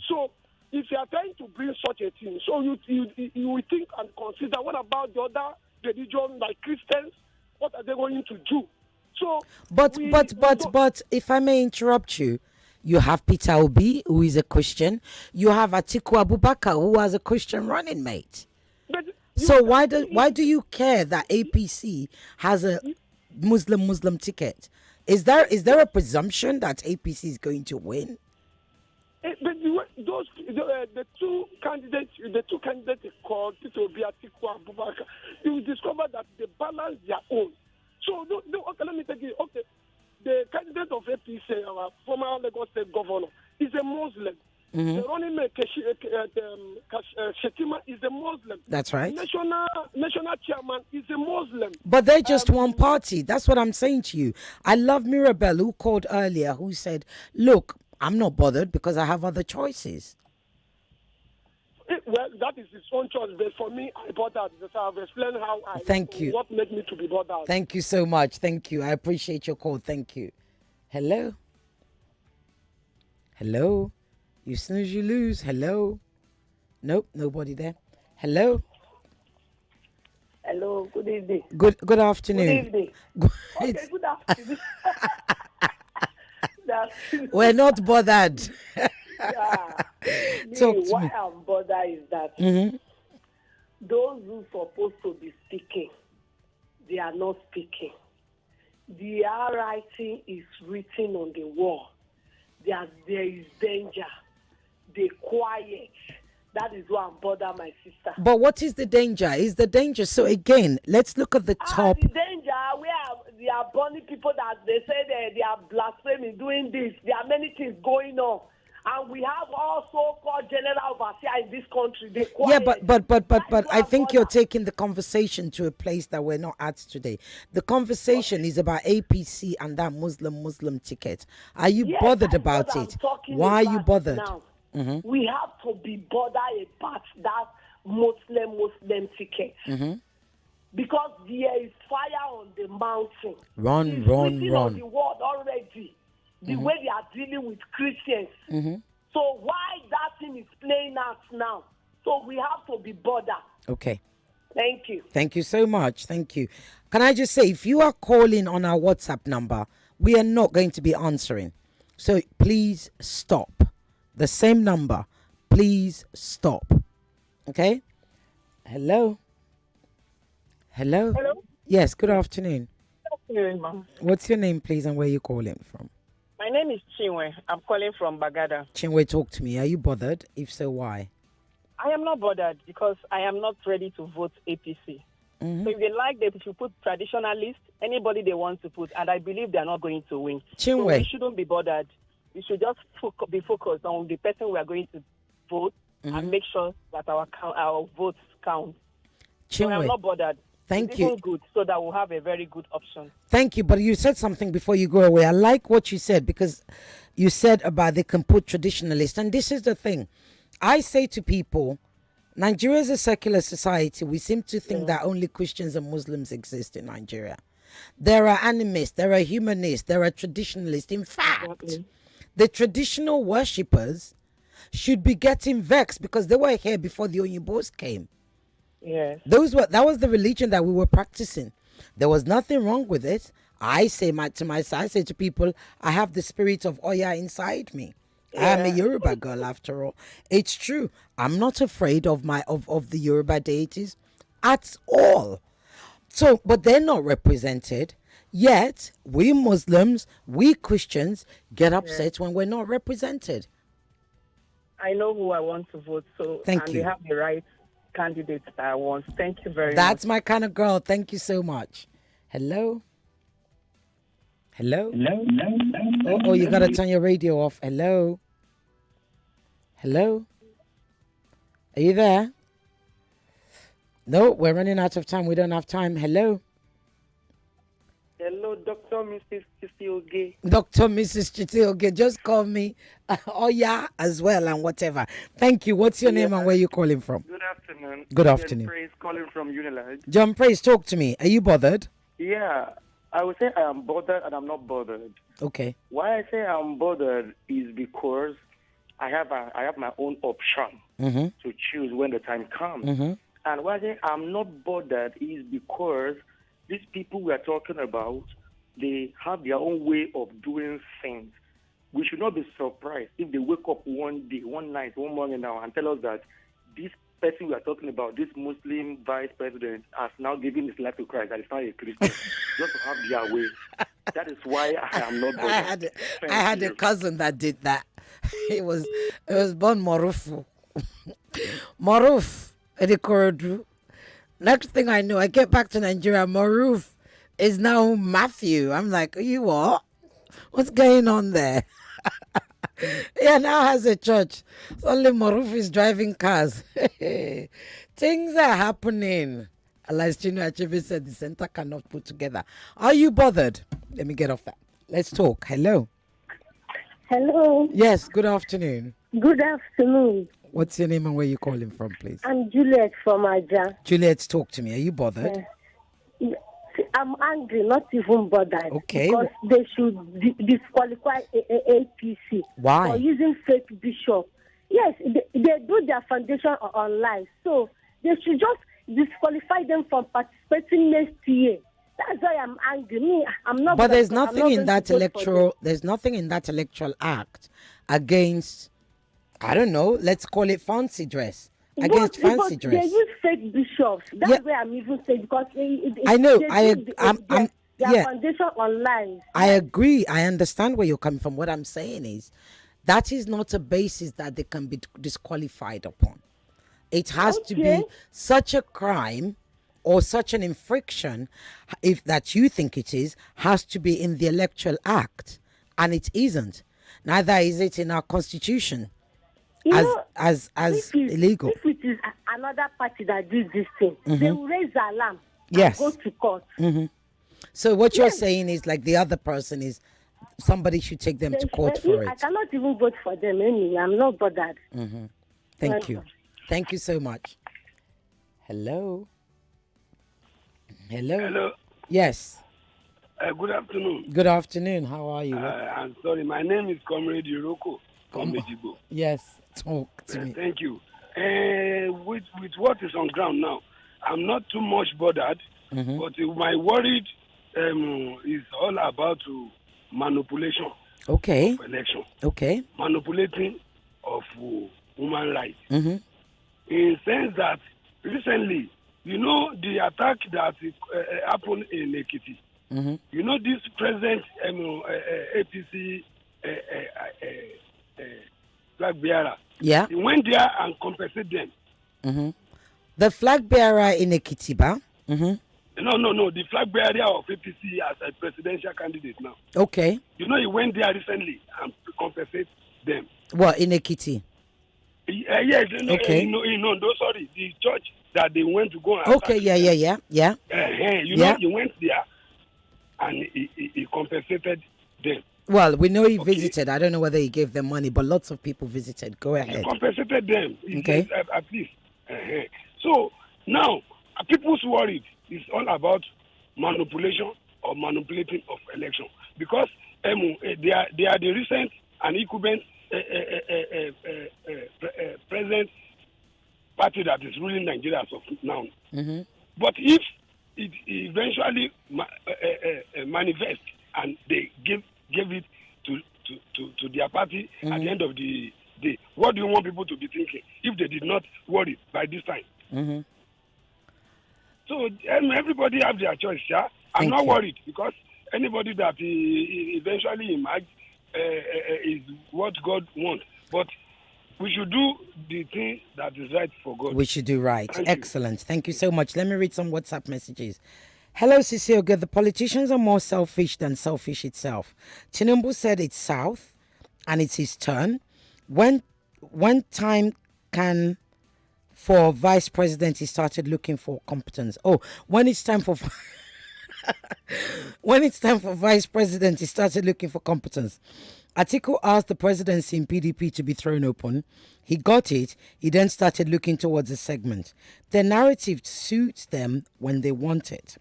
So if you are trying to bring such a thing, so you will think and consider what about the other religion like Christians? What are they going to do? So, but if I may interrupt you, you have Peter Obi, who is a Christian. You have Atiku Abubakar, who was a Christian running mate. So why do you care that APC has a Muslim ticket? Is there a presumption that APC is going to win? But the two candidates called Tito Biatiku and Bubaka, you will discover that they balance their own. So, okay, let me take it. Okay, the candidate of APC, our former Lagos State governor, is a Muslim. Mm-hmm. The running mate, Shetima, is a Muslim. That's right. National chairman is a Muslim. But they're just one party. That's what I'm saying to you. I love Mirabelle, who called earlier, who said, look, I'm not bothered because I have other choices. Well, that is his own choice. But for me, I bothered. I've explained how Thank you. What made me to be bothered. Thank you so much. Thank you. I appreciate your call. Thank you. Hello? Hello? You snooze, you lose. Hello? Nope, nobody there. Hello? Hello, good evening. Good afternoon. Good evening. Okay, good afternoon. We're not bothered. Yeah. Talk to why me. I'm bothered is that those who are supposed to be speaking, they are not speaking. Their writing is written on the wall. There is danger. They quiet. That is why I'm bothered, my sister. But what is the danger? Is the danger? So again, let's look at the top. The danger where they are burning people that they say they are blaspheming, doing this. There are many things going on. And we have all so-called general overseer in this country. They quiet. Yeah, but I think you're taking the conversation to a place that we're not at today. The conversation is about APC and that Muslim ticket. Are you bothered about it? Why are you bothered? Now, we have to be bothered about that Muslim ticket. Because there is fire on the mountain. Run. On the world already. The way they are dealing with Christians. So why that thing is playing out now? So we have to be bothered. Okay. Thank you. Thank you so much. Thank you. Can I just say, if you are calling on our WhatsApp number, we are not going to be answering. So please stop. The same number. Please stop. Okay? Hello? Hello? Hello? Yes, good afternoon. Good afternoon, ma'am. What's your name, please, and where are you calling from? My name is Chinwe. I'm calling from Bagada. Chinwe, talk to me. Are you bothered? If so, why? I am not bothered because I am not ready to vote APC. So if they like that, if you put traditionalist, anybody they want to put, and I believe they are not going to win. So Chinwe. we shouldn't be bothered. We should just be focused on the person we are going to vote and make sure that our votes count. So I'm not bothered. Thank it's you. Even good, so that we'll have a very good option. Thank you, but you said something before you go away. I like what you said because you said about they can put traditionalists. And this is the thing. I say to people, Nigeria is a secular society. We seem to think that only Christians and Muslims exist in Nigeria. There are animists, there are humanists, there are traditionalists. In fact, the traditional worshippers should be getting vexed because they were here before the Oyinbos came. Yes. That was the religion that we were practicing. There was nothing wrong with it. I say to people, I have the spirit of Oya inside me. I am a Yoruba girl after all. It's true. I'm not afraid of the Yoruba deities at all. So, but they're not represented. Yet, we Muslims, we Christians get upset when we're not represented. I know who I want to vote, so Thank you. They have the right candidates that I want. Thank you very much. That's my kind of girl. Thank you so much. Hello? Hello? Oh, you got to turn your radio off. Hello? Hello? Are you there? No, we're running out of time. We don't have time. Hello? Hello, Dr. Mrs. Chitioge. Dr. Mrs. Chitioge, just call me Oya as well and whatever. Thank you. What's your name and where are you calling from? Good afternoon. Good afternoon. Praise calling from Unilag. John Praise, talk to me. Are you bothered? Yeah, I would say I am bothered and I'm not bothered. Okay. Why I say I'm bothered is because I have my own option to choose when the time comes. And why I say I'm not bothered is because these people we are talking about, they have their own way of doing things. We should not be surprised if they wake up one day, one night, one morning now and tell us that this person we are talking about, this Muslim vice president, has now given his life to Christ and is now a Christian, just to have their way. That is why I am not bothered. I had a cousin that did that. It was born Morufu. Moruf Edikorodu. Next thing I know, I get back to Nigeria, Moruf is now Matthew. I'm like, you what? What's going on there? Yeah, now has a church. Only Moruf is driving cars. Things are happening. As Chino Achebe said, the center cannot put together. Are you bothered? Let me get off that. Let's talk. Hello. Hello. Yes, good afternoon. Good afternoon. What's your name and where you calling from, please? I'm Juliet from Aja. Juliet, talk to me. Are you bothered? I'm angry, not even bothered. Okay. Because they should disqualify APC Why? for using fake bishop. Yes, they do their foundation online, so they should just disqualify them from participating next year. That's why I'm angry. Me, I'm not. But there's I'm nothing not in going that to vote for them. there's nothing in that electoral act against, I don't know, let's call it fancy dress. Against fancy They dress. use fake bishops. That's where I'm even saying, because I know, they do I'm their foundation online. I agree. I understand where you're coming from. What I'm saying is that is not a basis that they can be disqualified upon. It has to be such a crime or such an infraction, if that you think it is, has to be in the electoral act, and it isn't. Neither is it in our constitution as illegal. If it is another party that did this thing, Mhm. they will raise the alarm Yes. and go to court. Mhm. So what you're saying is, like, the other person is, somebody should take them to court for I it. cannot even vote for them anyway. I'm not bothered. Mhm. Thank you. Thank you so much. Hello. Hello. Hello. Yes. Good afternoon. Good afternoon. How are you? I'm sorry. My name is Comrade Iroko from Mejibo. Yes. Talk to me. Thank you. With what is on ground now, I'm not too much bothered, Mhm. but my worried is all about manipulation Okay. of election, Okay. manipulating of human rights. Mm-hmm. In sense that recently, you know, the attack that happened in Ekiti. Mm-hmm. You know, this present APC flag bearer. Yeah. He went there and compensated them. Mm-hmm. The flag bearer in Ekitiba. Mm-hmm. No. The flag bearer of APC as a presidential candidate now. Okay. You know, he went there recently and compensated them. What, in Ekiti? Yes. Okay. Sorry, the church that they went to go and Okay. Yeah. you know, he went there and he compensated them. Well, we know he visited. I don't know whether he gave them money, but lots of people visited. Go He ahead. compensated them. Okay. At least. So now, people's worried is all about manipulation or manipulating of election, because they are the recent and incumbent present party that is ruling Nigeria as of now. Mm-hmm. But if it eventually manifests and they give it to their party at the end of the day, what do you want people to be thinking if they did not worry by this time? Mm-hmm. So everybody have their choice, yeah. I'm not worried, because anybody that eventually emerge is what God wants. But we should do the thing that is right for God. We should do right. Thank you. Excellent. Thank you so much. Let me read some WhatsApp messages. Hello, Cecile. The politicians are more selfish than selfish itself. Tinubu said it's South and it's his turn. When time can for vice president, he started looking for competence. Oh, when it's time for vice president, he started looking for competence. Atiku asked the presidency in PDP to be thrown open. He got it. He then started looking towards a segment. The narrative suits them when they want it.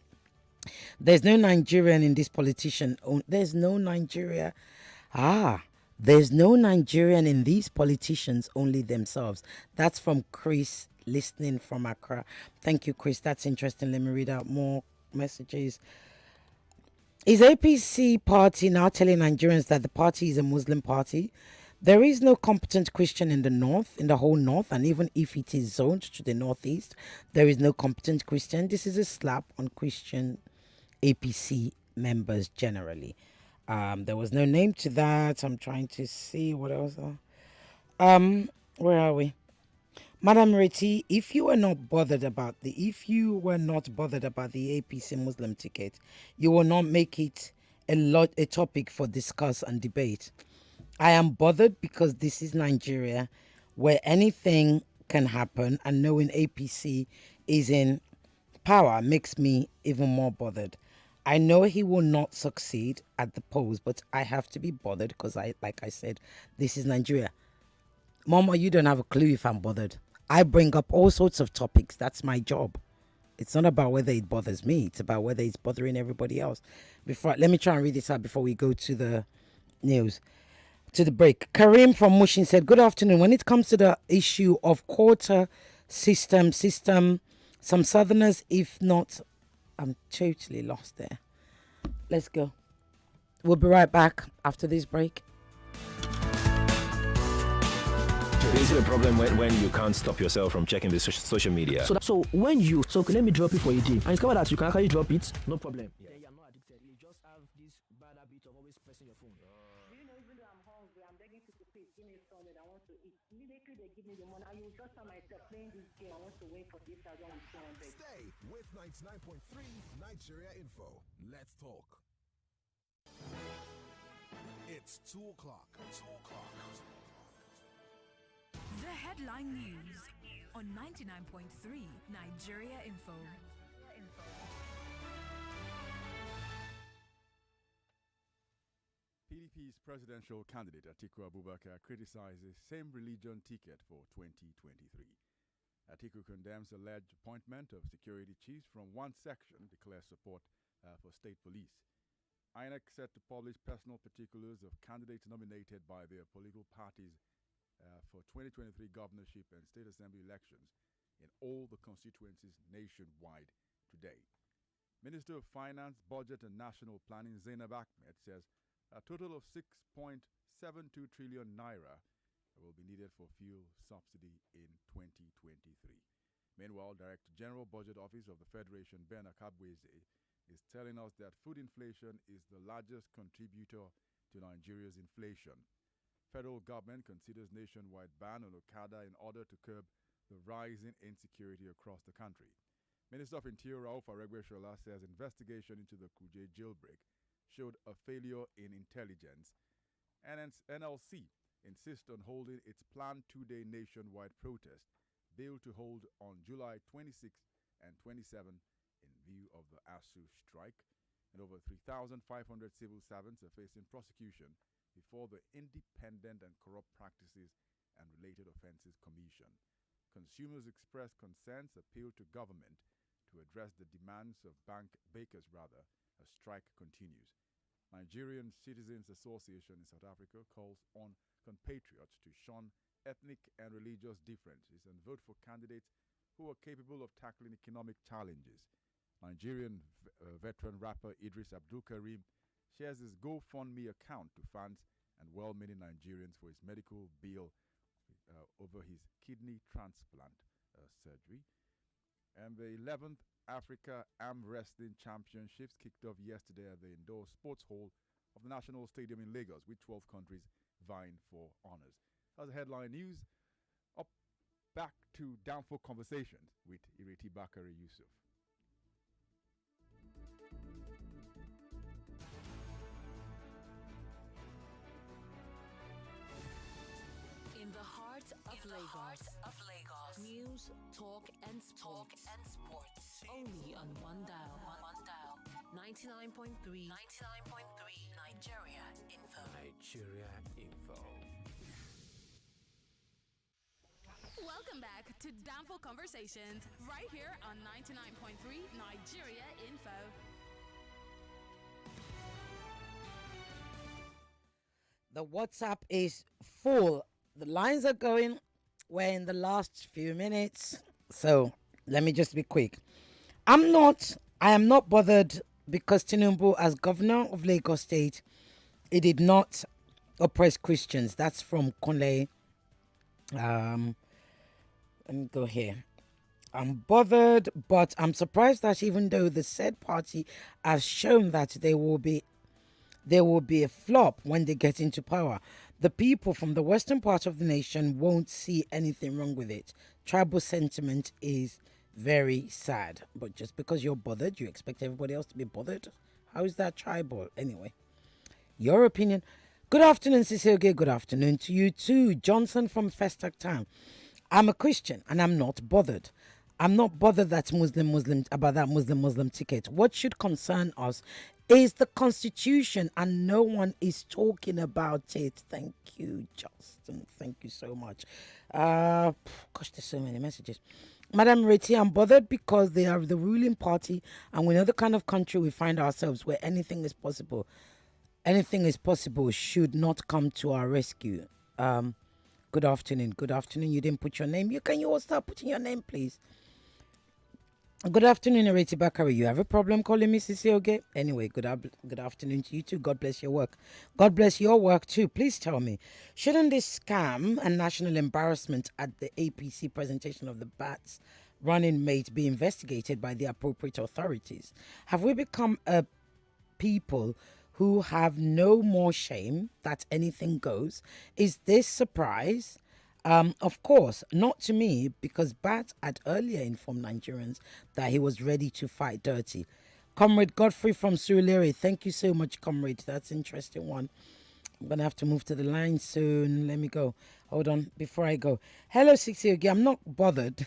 There's no Nigerian in this politician. There's no Nigeria. There's no Nigerian in these politicians, only themselves. That's from Chris, listening from Accra. Thank you, Chris. That's interesting. Let me read out more messages. Is APC party now telling Nigerians that the party is a Muslim party? There is no competent Christian in the north, in the whole north, and even if it is zoned to the northeast, there is no competent Christian. This is a slap on Christian APC members generally. There was no name to that. I'm trying to see what else. Where are we? Madam Ireti, if you were not bothered about the APC Muslim ticket, you will not make it a topic for discuss and debate. I am bothered because this is Nigeria, where anything can happen, and knowing APC is in power makes me even more bothered. I know he will not succeed at the polls, but I have to be bothered because like I said, this is Nigeria. Mama, you don't have a clue if I'm bothered. I bring up all sorts of topics. That's my job. It's not about whether it bothers me. It's about whether it's bothering everybody else. Let me try and read this out before we go to the news, to the break. Karim from Mushin said, good afternoon. When it comes to the issue of quota system, some Southerners, if not, I'm totally lost there. Let's go. We'll be right back after this break. Is it a problem when you can't stop yourself from checking the social media? So let me drop it for a day. And discover that you can actually drop it, no problem. Yeah. You're not addicted. You just have this bad habit of always pressing your phone. Do you know, even though I'm hungry, I'm begging people, please give me something I want to eat. Immediately they give me the money. I will just tell myself playing this game. I want to wait for this. I don't want 200. Stay with 99.3 Nigeria Info. Let's talk. It's 2 o'clock. 2 o'clock. The headline news on 99.3 Nigeria Info. PDP's presidential candidate Atiku Abubakar criticized the same religion ticket for 2023. Atiku condemns alleged appointment of security chiefs from one section, declares support for state police. INEC set to publish personal particulars of candidates nominated by their political parties for 2023 governorship and state assembly elections in all the constituencies nationwide today. Minister of Finance, Budget and National Planning Zainab Ahmed says a total of 6.72 trillion naira will be needed for fuel subsidy in 2023. Meanwhile, Director General Budget Office of the Federation, Ben Akabweze, is telling us that food inflation is the largest contributor to Nigeria's inflation. Federal government considers nationwide ban on Okada in order to curb the rising insecurity across the country. Minister of Interior Rauf Aregbesola says investigation into the Kuje jailbreak showed a failure in intelligence, and NLC insists on holding its planned two-day nationwide protest, billed to hold on July 26 and 27 in view of the ASU strike, and over 3,500 civil servants are facing prosecution before the Independent and Corrupt Practices and Related Offences Commission. Consumers expressed concerns, appealed to government to address the demands of bakers as strike continues. Nigerian Citizens Association in South Africa calls on compatriots to shun ethnic and religious differences and vote for candidates who are capable of tackling economic challenges. Nigerian veteran rapper Idris Abdul Karim shares his GoFundMe account to fans and well-meaning Nigerians for his medical bill over his kidney transplant surgery. And the 11th Africa Arm Wrestling Championships kicked off yesterday at the indoor sports hall of the National Stadium in Lagos, with 12 countries vying for honors. That's the headline news. Up back to Downfall Conversations with Ireti Bakare-Yusuf. In the heart of Lagos. News, talk and sports. Only on one dial. 99.3 Nigeria Info. Welcome back to Downfall Conversations, right here on 99.3 Nigeria Info. The WhatsApp is full. The lines are going. We're in the last few minutes. So let me just be quick. I am not bothered because Tinubu, as governor of Lagos State, he did not oppress Christians. That's from Kunle. Let me go here. I'm bothered, but I'm surprised that even though the said party has shown that there will be a flop when they get into power, the people from the western part of the nation won't see anything wrong with it. Tribal sentiment is very sad. But just because you're bothered, you expect everybody else to be bothered? How is that tribal? Anyway, your opinion. Good afternoon, Cecile. Good afternoon to you too. Johnson from Festac Town. I'm a Christian and I'm not bothered. I'm not bothered that Muslim about that Muslim ticket. What should concern us is the constitution, and no one is talking about it. Thank you, Justin. Thank you so much. Gosh, there's so many messages. Madam Ireti, I'm bothered because they are the ruling party, and we know the kind of country we find ourselves where anything is possible. Anything is possible should not come to our rescue. Good afternoon. Good afternoon. You didn't put your name. You all start putting your name, please? Good afternoon, Ireti Bakare. You have a problem calling me Sisioge? Anyway, good afternoon to you too. God bless your work. God bless your work too. Please tell me, shouldn't this scam and national embarrassment at the APC presentation of the BATS running mate be investigated by the appropriate authorities? Have we become a people who have no more shame that anything goes? Is this surprise? Of course, not to me, because Bat had earlier informed Nigerians that he was ready to fight dirty. Comrade Godfrey from Surulere, thank you so much, comrade. That's an interesting one. I'm going to have to move to the line soon. Let me go. Hold on, before I go. Hello, 60 again. I'm not bothered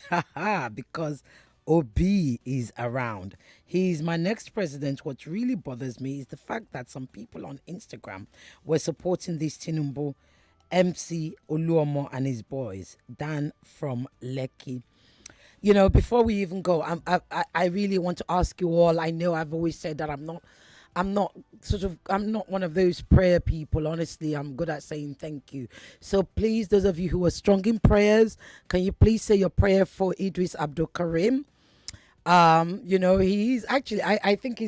because Obi is around. He's my next president. What really bothers me is the fact that some people on Instagram were supporting this Tinubu MC Oluomo and his boys. Dan from Lekki. You know, before we even go, I really want to ask you all. I know I've always said that I'm not one of those prayer people. Honestly, I'm good at saying thank you. So please, those of you who are strong in prayers, can you please say your prayer for Idris Abdul Karim? You know, he's actually, I think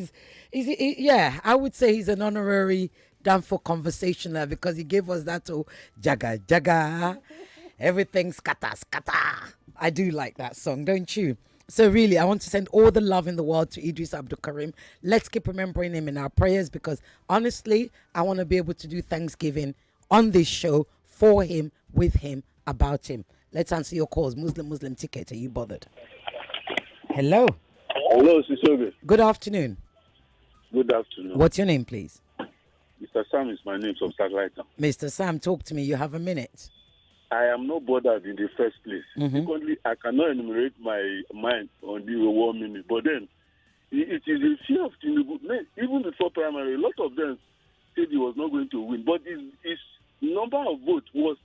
yeah, I would say he's an honorary done for conversational because he gave us that jaga jaga, everything scatter scatter. I do like that song, don't you? So really, I want to send all the love in the world to Idris Abdul Karim. Let's keep remembering him in our prayers because honestly, I want to be able to do Thanksgiving on this show for him, with him, about him. Let's answer your calls. Muslim ticket. Are you bothered? Hello. Hello, Sisobe. Good afternoon. Good afternoon. What's your name, please? Mr. Sam is my name from Satellite. Mr. Sam, talk to me. You have a minute. I am not bothered in the first place. Secondly, I cannot enumerate my mind on the 1 minute. But then, it is a fear of Tinubu. Even before primary, a lot of them said he was not going to win. But his number of votes was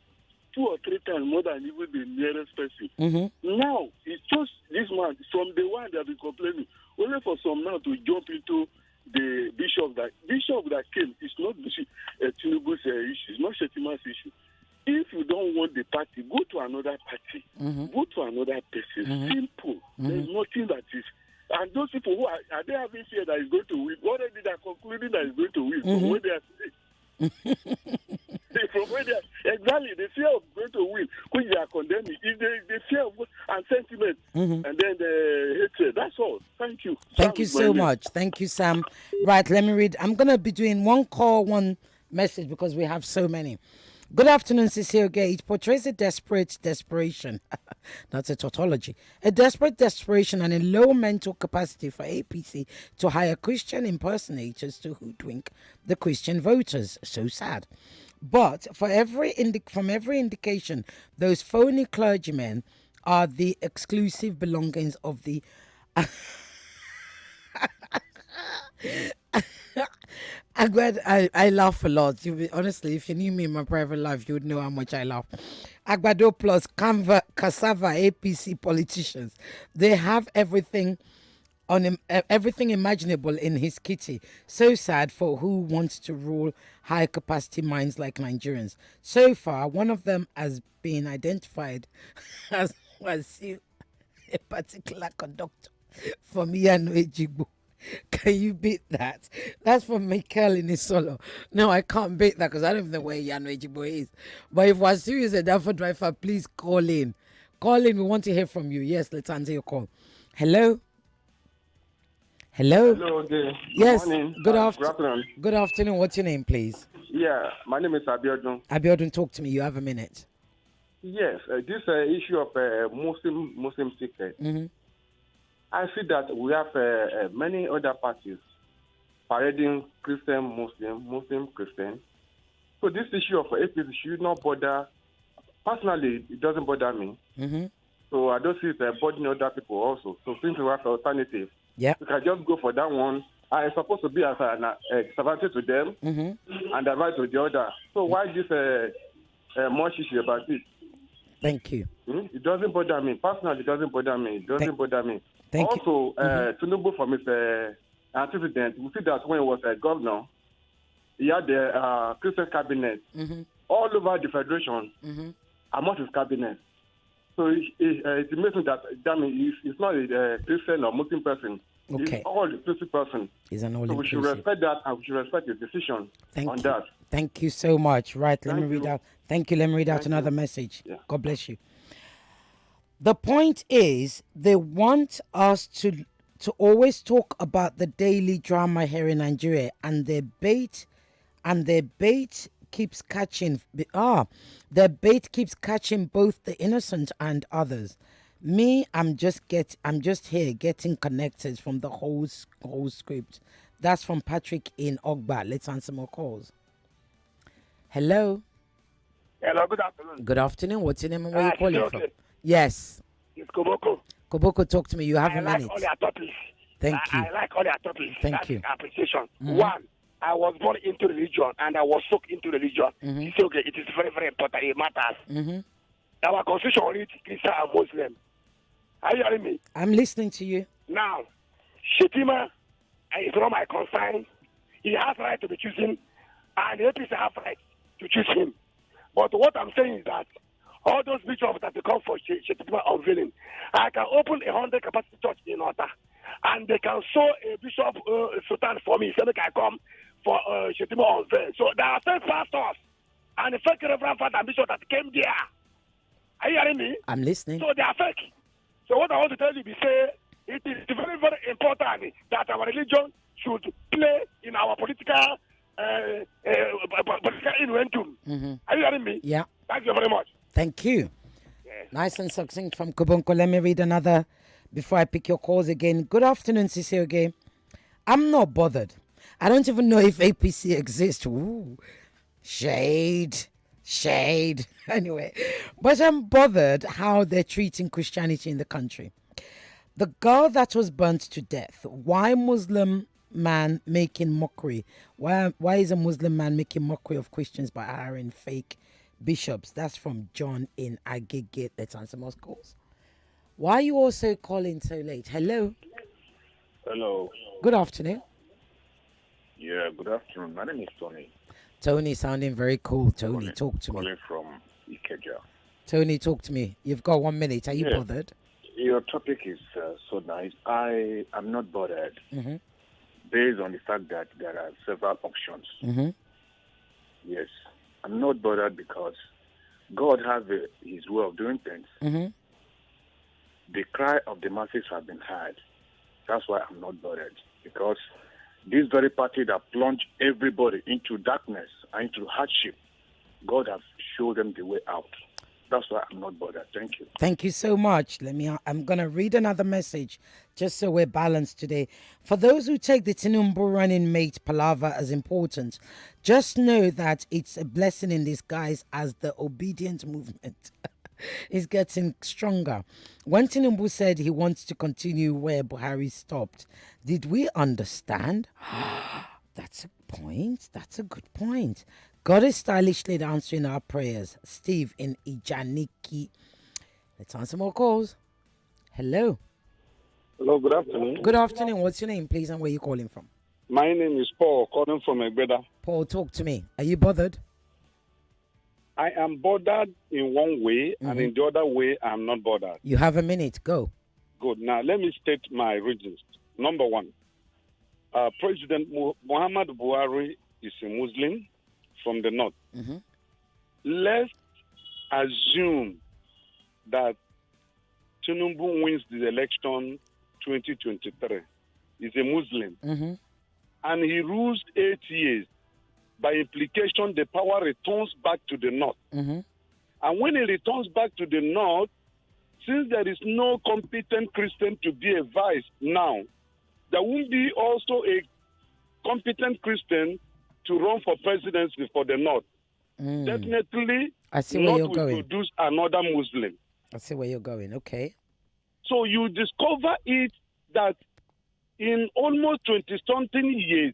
2 or 3 times more than even the nearest person. Now, it's just this man, from the one they have been complaining, only for some now to jump into the bishop that came. It's not Tinubu's issue. It's not Shetima's issue. If you don't want the party, go to another party. Go to another person. Simple. There's nothing that is. And those people who are they having fear that he's going to win? Already they are concluding that he's going to win from where they are sitting. From where they are, exactly, the fear of going to win, which they are condemning, is the fear of and sentiment, and then the hatred. That's all. Thank you. Thank you so much. Thank you, Sam. Right, let me read. I'm going to be doing one call, one message because we have so many. Good afternoon, Cecile Gay. It portrays a desperate desperation. That's a tautology. A desperate desperation and a low mental capacity for APC to hire Christian impersonators to hoodwink the Christian voters. So sad. But from every indication, those phony clergymen are the exclusive belongings of the... I'm glad I laugh a lot. Honestly, if you knew me in my private life, you would know how much I laugh. Agbado plus cassava APC politicians. They have everything everything imaginable in his kitty. So sad for who wants to rule high capacity minds like Nigerians. So far, one of them has been identified as a particular conductor from Yano Ejigbo. Can you beat that? That's from Michael in his solo. No, I can't beat that because I don't know where Yano Ejigbo is. But if Wasiu is a Danford driver, please call in. Call in. We want to hear from you. Yes, let's answer your call. Hello. Hello. Hello, good Yes. morning. Good Good afternoon. afternoon. Good afternoon. What's your name, please? Yeah, my name is Abiodun. Abiodun, talk to me. You have a minute. Yes, this issue of Muslim ticket, Mm-hmm. I see that we have many other parties parading Christian, Muslim, Christian. So this issue of APC should not bother. Personally, it doesn't bother me. Mm-hmm. So I don't see it bothering other people also. So since we have an alternative, yeah, we can just go for that one. I am supposed to be as an advantage to them and advice to the other. So why this much issue about it? Thank you. It doesn't bother me. Personally, it doesn't bother me. It doesn't bother me. Thank also, Tinubu from his antecedent, we see that when he was a governor, he had the Christian cabinet all over the federation among his cabinet. So it's amazing that means he's not a Christian or Muslim person. Okay. He's all inclusive person. He's an all So we should inclusive. respect that and we should respect his decision on that. Thank you so much. Right, let me Thank read you. out. Thank you. Let me read out Thank another you. message. Yeah. God bless you. The point is, they want us to always talk about the daily drama here in Nigeria, and their bait keeps catching. Their bait keeps catching both the innocent and others. Me, I'm just here getting connected from the whole script. That's from Patrick in Ogba. Let's answer more calls. Hello. Hello, good afternoon. Good afternoon. What's your name and where you calling okay. from? Yes. It's Koboko. Koboko, talk to me. You have I a like minute. all your topics. Thank you. I like all your topics. Thank That's you. Appreciation. Mhm. One, I was born into religion and I was soaked into religion. It's okay. It is very, very important. It matters. Mm-hmm. Our constitution reads Christian and Muslim. Are you hearing me? I'm listening to you. Now, Shetima is not my concern. He has right to be choosing, and the APC have right to choose him. But what I'm saying is that all those bishops that they come for Shetima unveiling, I can open 100 capacity church in Ota, and they can show a bishop sultan for me, so they can come for Shetima unveil. So there are fake pastors and the fake reverend father and bishop that came there. Are you hearing me? I'm listening. So they are fake. So what I want to tell you is say it is very, very important that our religion should play in our political inventum. Are you hearing me? Yeah. Thank you very much. Thank you. Nice and succinct from Kubonko. Let me read another before I pick your calls again. Good afternoon, Cecile. I'm not bothered. I don't even know if APC exists. Ooh. Shade. Anyway, but I'm bothered how they're treating Christianity in the country. The girl that was burnt to death. Why Muslim man making mockery? Why is a Muslim man making mockery of Christians by hiring fake bishops? That's from John in Agege. Let's answer most calls. Why are you also calling so late? Hello. Hello. Good afternoon. Yeah, good afternoon. My name is Tony. Tony, sounding very cool. Tony, talk to me. Calling from Ikeja. Tony, talk to me. You've got 1 minute. Are you Yeah. bothered? Your topic is so nice. I am not bothered Mm-hmm. based on the fact that there are several options. Mm-hmm. Yes, I'm not bothered because God has his way of doing things. Mm-hmm. The cry of the masses has been heard. That's why I'm not bothered, because this very party that plunged everybody into darkness and into hardship, God has showed them the way out. That's why I'm not bothered. Thank you. Thank you so much. I'm going to read another message just so we're balanced today. For those who take the Tinubu running mate palaver as important, just know that it's a blessing in disguise as the obedient movement is getting stronger. When Tinubu said he wants to continue where Buhari stopped, did we understand? That's a point. That's a good point. God is stylishly answering our prayers. Steve in Ijaniki. Let's answer more calls. Hello. Hello, good afternoon. Good afternoon. What's your name, please, and where are you calling from? My name is Paul, calling from Egbeda. Paul, talk to me. Are you bothered? I am bothered in one way, and in the other way, I'm not bothered. You have a minute. Go. Good. Now, let me state my reasons. Number one, President Muhammad Buhari is a Muslim from the north. Let's assume that Tinubu wins the election 2023. He's a Muslim. Mm-hmm. And he rules 8 years. By implication, the power returns back to the North. Mm-hmm. And when it returns back to the North, since there is no competent Christian to be a vice now, there won't be also a competent Christian to run for presidency for the North. Definitely, I see where you're North will going. produce another Muslim. I see where you're going. Okay. So you discover it that in almost 20-something years,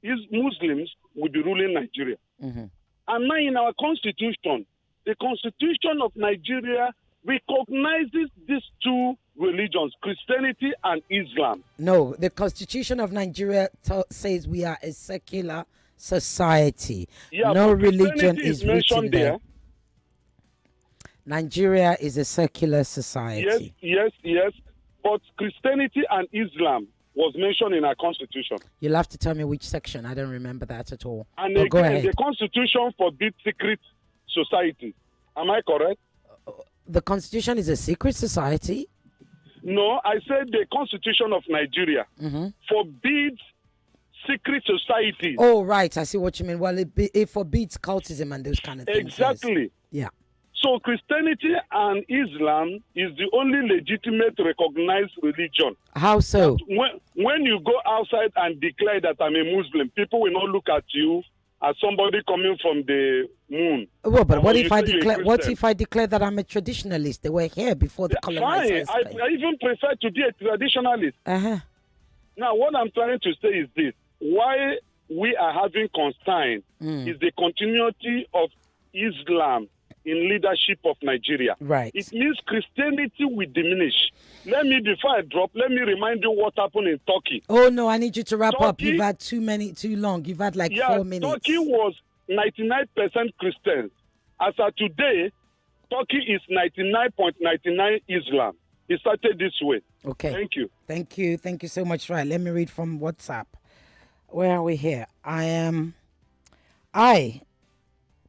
these Muslims will be ruling Nigeria. Mm-hmm. And now in our constitution, the constitution of Nigeria recognizes these two religions, Christianity and Islam. No, the Constitution of Nigeria says we are a secular society. Yeah, no but religion Christianity is mentioned written there. Nigeria is a secular society. Yes. But Christianity and Islam was mentioned in our constitution. You'll have to tell me which section. I don't remember that at all. And But go again, ahead. the constitution forbids secret society. Am I correct? The Constitution is a secret society. No, I said the constitution of Nigeria forbids secret societies. Oh, right. I see what you mean. Well, it forbids cultism and those kind of things. Exactly. Yeah. So Christianity and Islam is the only legitimate recognized religion. How so? When you go outside and declare that I'm a Muslim, people will not look at you as somebody coming from the moon. Well, but what Or you if I say you're a declare? What Christian. if I declare that I'm a traditionalist? They were here before the colonizers. Fine. I even prefer to be a traditionalist. Uh-huh. Now, what I'm trying to say is this. Why we are having concern is the continuity of Islam in leadership of Nigeria. Right. It means Christianity will diminish. Before I drop, let me remind you what happened in Turkey. Oh no, I need you to wrap up. Turkey- You've had too long. You've had like 4 minutes. Turkey was 99% Christians. As of today, Turkey is 99.99 Islam. It started this way. Okay. Thank you. Thank you so much. Right. Let me read from WhatsApp. Where are we here? I am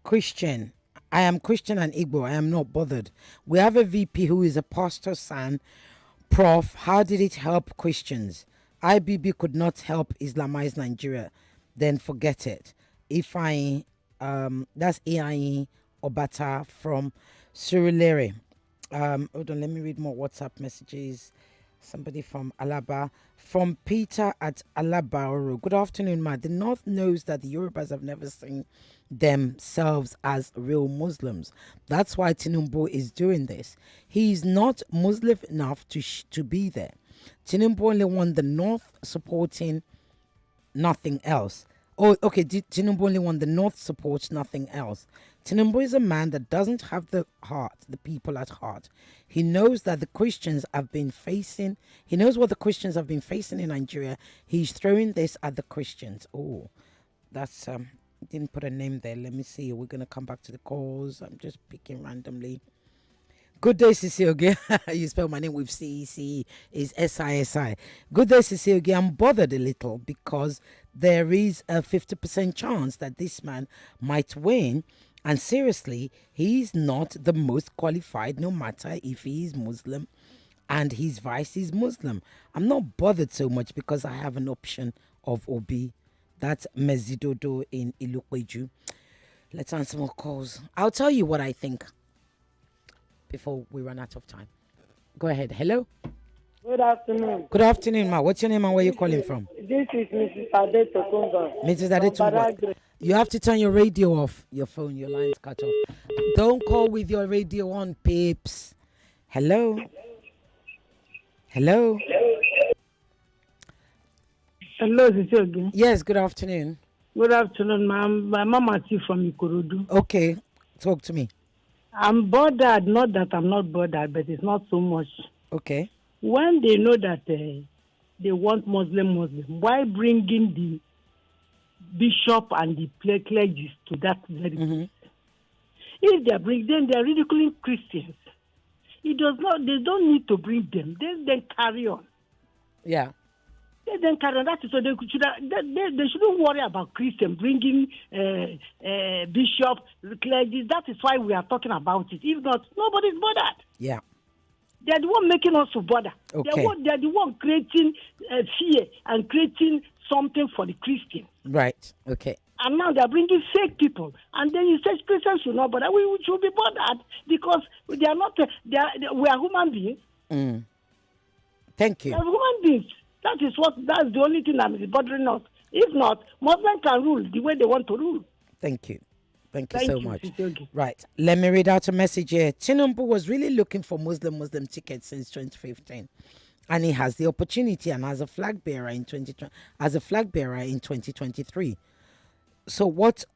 Christian and Igbo. I am not bothered. We have a VP who is a pastor son. Prof, how did it help Christians? IBB could not help Islamize Nigeria. Then forget it. If I, that's AIE Obata from Surulere. Hold on, let me read more WhatsApp messages. Somebody from Alaba. From Peter at Alaba. Good afternoon, ma. The North knows that the Yorubas have never seen themselves as real Muslims. That's why Tinubu is doing this. He is not Muslim enough to be there. Tinubu only won the North supporting nothing else. Oh, okay. Tinubu only won the North supports nothing else. Tinubu is a man that doesn't have the people at heart. He knows that the Christians have been facing, he knows what the Christians have been facing in Nigeria. He's throwing this at the Christians. Oh, that's, didn't put a name there. Let me see. We're going to come back to the calls. I'm just picking randomly. Good day, Cecile. You spell my name with C-E-C-E. Is S-I-S-I. Good day, Cecile. I'm bothered a little because there is a 50% chance that this man might win. And seriously, he's not the most qualified, no matter if he is Muslim and his vice is Muslim. I'm not bothered so much because I have an option of Obi. That's Mezidodo in Ilukweju. Let's answer more calls. I'll tell you what I think before we run out of time. Go ahead. Hello? Good afternoon. Good afternoon, ma. What's your name and where you calling from? This is Mrs. Adetokunga. Mrs. Adetokunga. You have to turn your radio off. Your phone, your line's cut off. Don't call with your radio on, peeps. Hello? Hello? Hello, Cecile. Yes, good afternoon. Good afternoon, ma'am. My mama is from Ikorodu. Okay, talk to me. I'm bothered, not that I'm not bothered, but it's not so much. Okay. When they know that they want Muslim, why bringing the bishop and the clergy to that very place? If they bring them, they are ridiculing Christians. They don't need to bring them. They carry on. Yeah. They then carry on. That is so they shouldn't worry about Christian bringing bishop, clergy. That is why we are talking about it. If not, nobody's bothered. Yeah. They are the one making us to bother. Okay. They are the one creating fear and creating something for the Christian. Right. Okay. And now they are bringing fake people. And then you say Christians should not bother. We should be bothered because they are not. We are human beings. Thank you. We are human beings. That's the only thing that is bothering us. If not, Muslims can rule the way they want to rule. Thank you. Thank you so you, much. Sisogi. Right. Let me read out a message here. Tinubu was really looking for Muslim tickets since 2015. And he has the opportunity and as a flag bearer in 2023. So what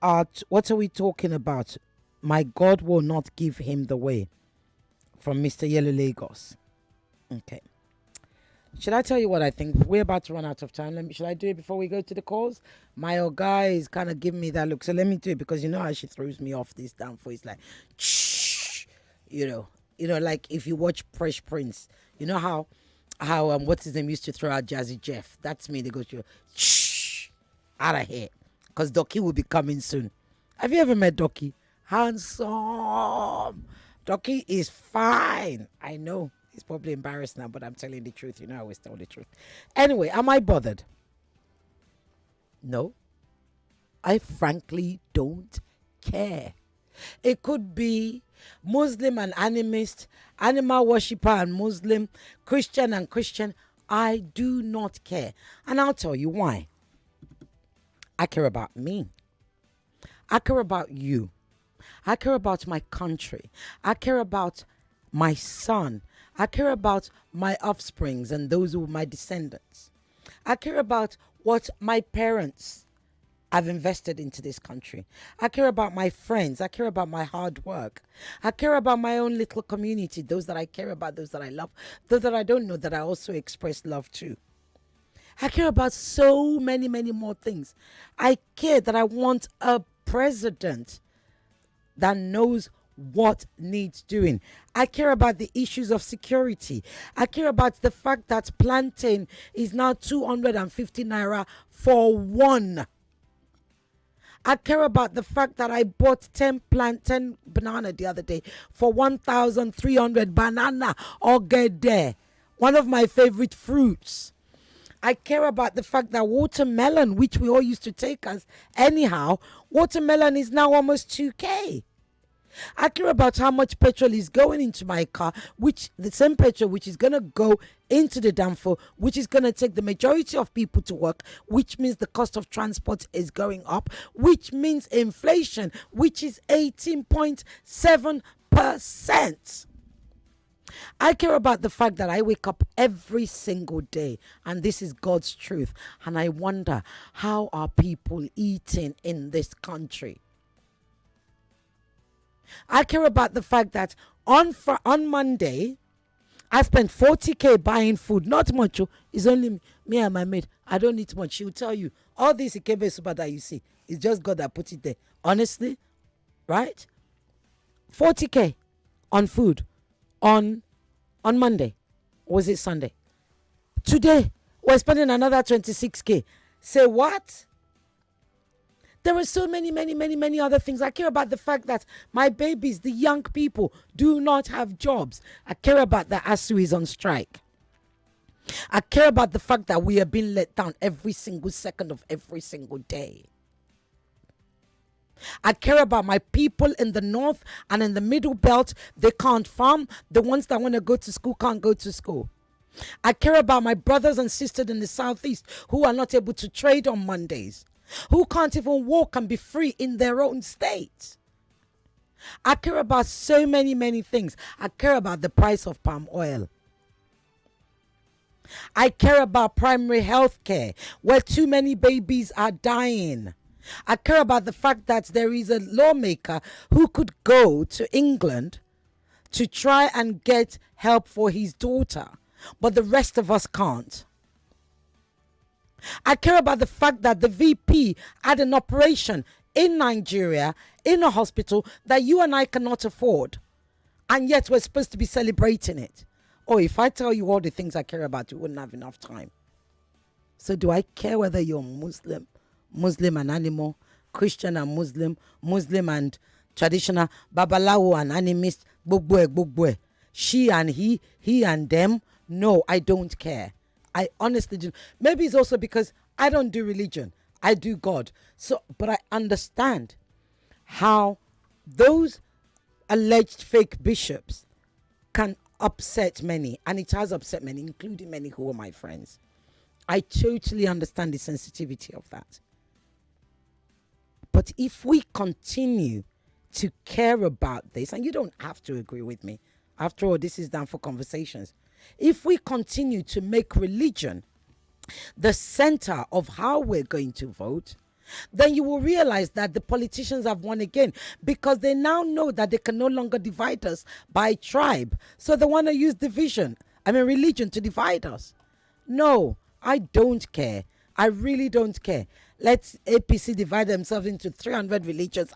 are we talking about? My God will not give him the way. From Mr. Yellow Lagos. Okay. Should I tell you what I think? We're about to run out of time. Should I do it before we go to the calls? My old guy is kind of giving me that look. So let me do it because you know how she throws me off this damn for. It's like, shh, you know, like if you watch Fresh Prince, you know how what's his name used to throw out Jazzy Jeff. That's me. They go to shh, out of here, because Doki will be coming soon. Have you ever met Doki? Handsome. Doki is fine. I know. He's probably embarrassed now, but I'm telling the truth. You know, I always tell the truth. Anyway, am I bothered? No. I frankly don't care. It could be Muslim and animist, animal worshipper and Muslim, Christian and Christian. I do not care. And I'll tell you why. I care about me. I care about you. I care about my country. I care about my son. I care about my offsprings and those who are my descendants. I care about what my parents have invested into this country. I care about my friends. I care about my hard work. I care about my own little community, those that I care about, those that I love, those that I don't know that I also express love to. I care about so many, many more things. I care that I want a president that knows what needs doing. I care about the issues of security. I care about the fact that plantain is now 250 naira for one. I care about the fact that I bought 10 banana the other day for 1,300 banana or get there. One of my favorite fruits. I care about the fact that watermelon, which we all used to take as anyhow, watermelon is now almost 2K. I care about how much petrol is going into my car, which the same petrol which is going to go into the damper, which is going to take the majority of people to work, which means the cost of transport is going up, which means inflation, which is 18.7%. I care about the fact that I wake up every single day, and this is God's truth, and I wonder, how are people eating in this country? I care about the fact that on Monday, I spent 40K buying food. Not much. It's only me and my maid. I don't need much. She'll tell you, all this Ikebe super that you see, it's just God that put it there. Honestly, right? 40K on food on Monday. Or was it Sunday? Today, we're spending another 26K. Say what? There are so many other things. I care about the fact that my babies, the young people, do not have jobs. I care about that ASU is on strike. I care about the fact that we are being let down every single second of every single day. I care about my people in the north and in the middle belt. They can't farm. The ones that want to go to school can't go to school. I care about my brothers and sisters in the southeast who are not able to trade on Mondays, who can't even walk and be free in their own state. I care about so many things. I care about the price of palm oil. I care about primary health care, where too many babies are dying. I care about the fact that there is a lawmaker who could go to England to try and get help for his daughter, but the rest of us can't. I care about the fact that the VP had an operation in Nigeria, in a hospital that you and I cannot afford, and yet we're supposed to be celebrating it. Oh, if I tell you all the things I care about, you wouldn't have enough time. So do I care whether you're Muslim and animal, Christian and Muslim and traditional, Babalawo and animist, Gbogbo? she and he and them. No, I don't care. I honestly do. Maybe it's also because I don't do religion. I do God. So, but I understand how those alleged fake bishops can upset many, and it has upset many, including many who are my friends. I totally understand the sensitivity of that. But if we continue to care about this, and you don't have to agree with me, after all, this is done for conversations. If we continue to make religion the center of how we're going to vote, then you will realize that the politicians have won again, because they now know that they can no longer divide us by tribe. So they want to use religion to divide us. No, I don't care. I really don't care. Let APC divide themselves into 300 religions.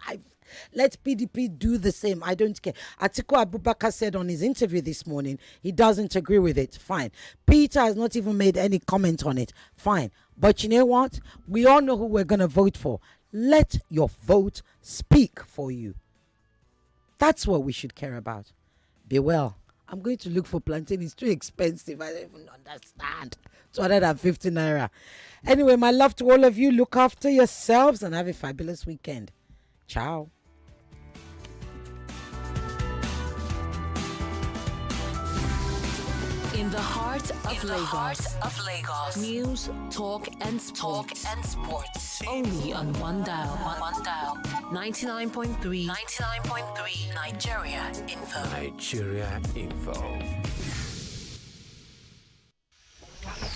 Let PDP do the same. I don't care. Atiku Abubakar said on his interview this morning he doesn't agree with it. Fine. Peter has not even made any comment on it. Fine. But you know what? We all know who we're going to vote for. Let your vote speak for you. That's what we should care about. Be well. I'm going to look for plantain. It's too expensive. I don't even understand. 250 naira. Anyway, my love to all of you. Look after yourselves and have a fabulous weekend. Ciao. In the heart of Lagos. News, talk and sports. Only on one dial. 99.3 Nigeria Info.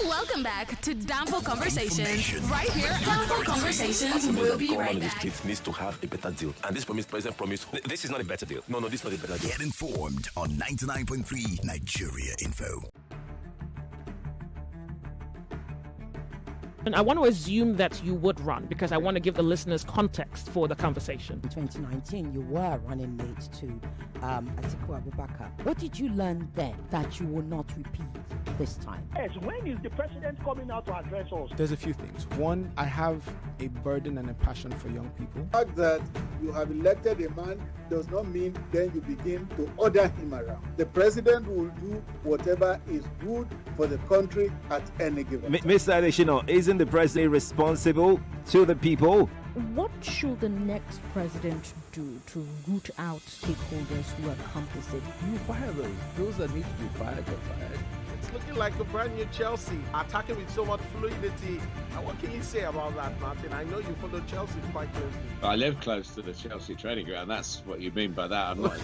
Welcome back to Dampo Conversations. Right here, Dampo Conversations will be right in the back. streets needs to have a better deal. And this president promised, this is not a better deal. No, this is not a better deal. Get informed on 99.3 Nigeria Info. And I want to assume that you would run because I want to give the listeners context for the conversation. In 2019, you were running mate to Atiku Abubakar. What did you learn then that you will not repeat this time? Yes, when is the president coming out to address us? There's a few things. One, I have a burden and a passion for young people. The fact that you have elected a man does not mean then you begin to order him around. The president will do whatever is good for the country at any given time. Mr. Adeshino, isn't the president responsible to the people? What should the next president do to root out stakeholders who are complicit? You fire those. Those that need to be fired are fired. It's looking like a brand new Chelsea, attacking with so much fluidity. And what can you say about that, Martin? I know you follow Chelsea quite closely. I live close to the Chelsea training ground. That's what you mean by that. I'm not.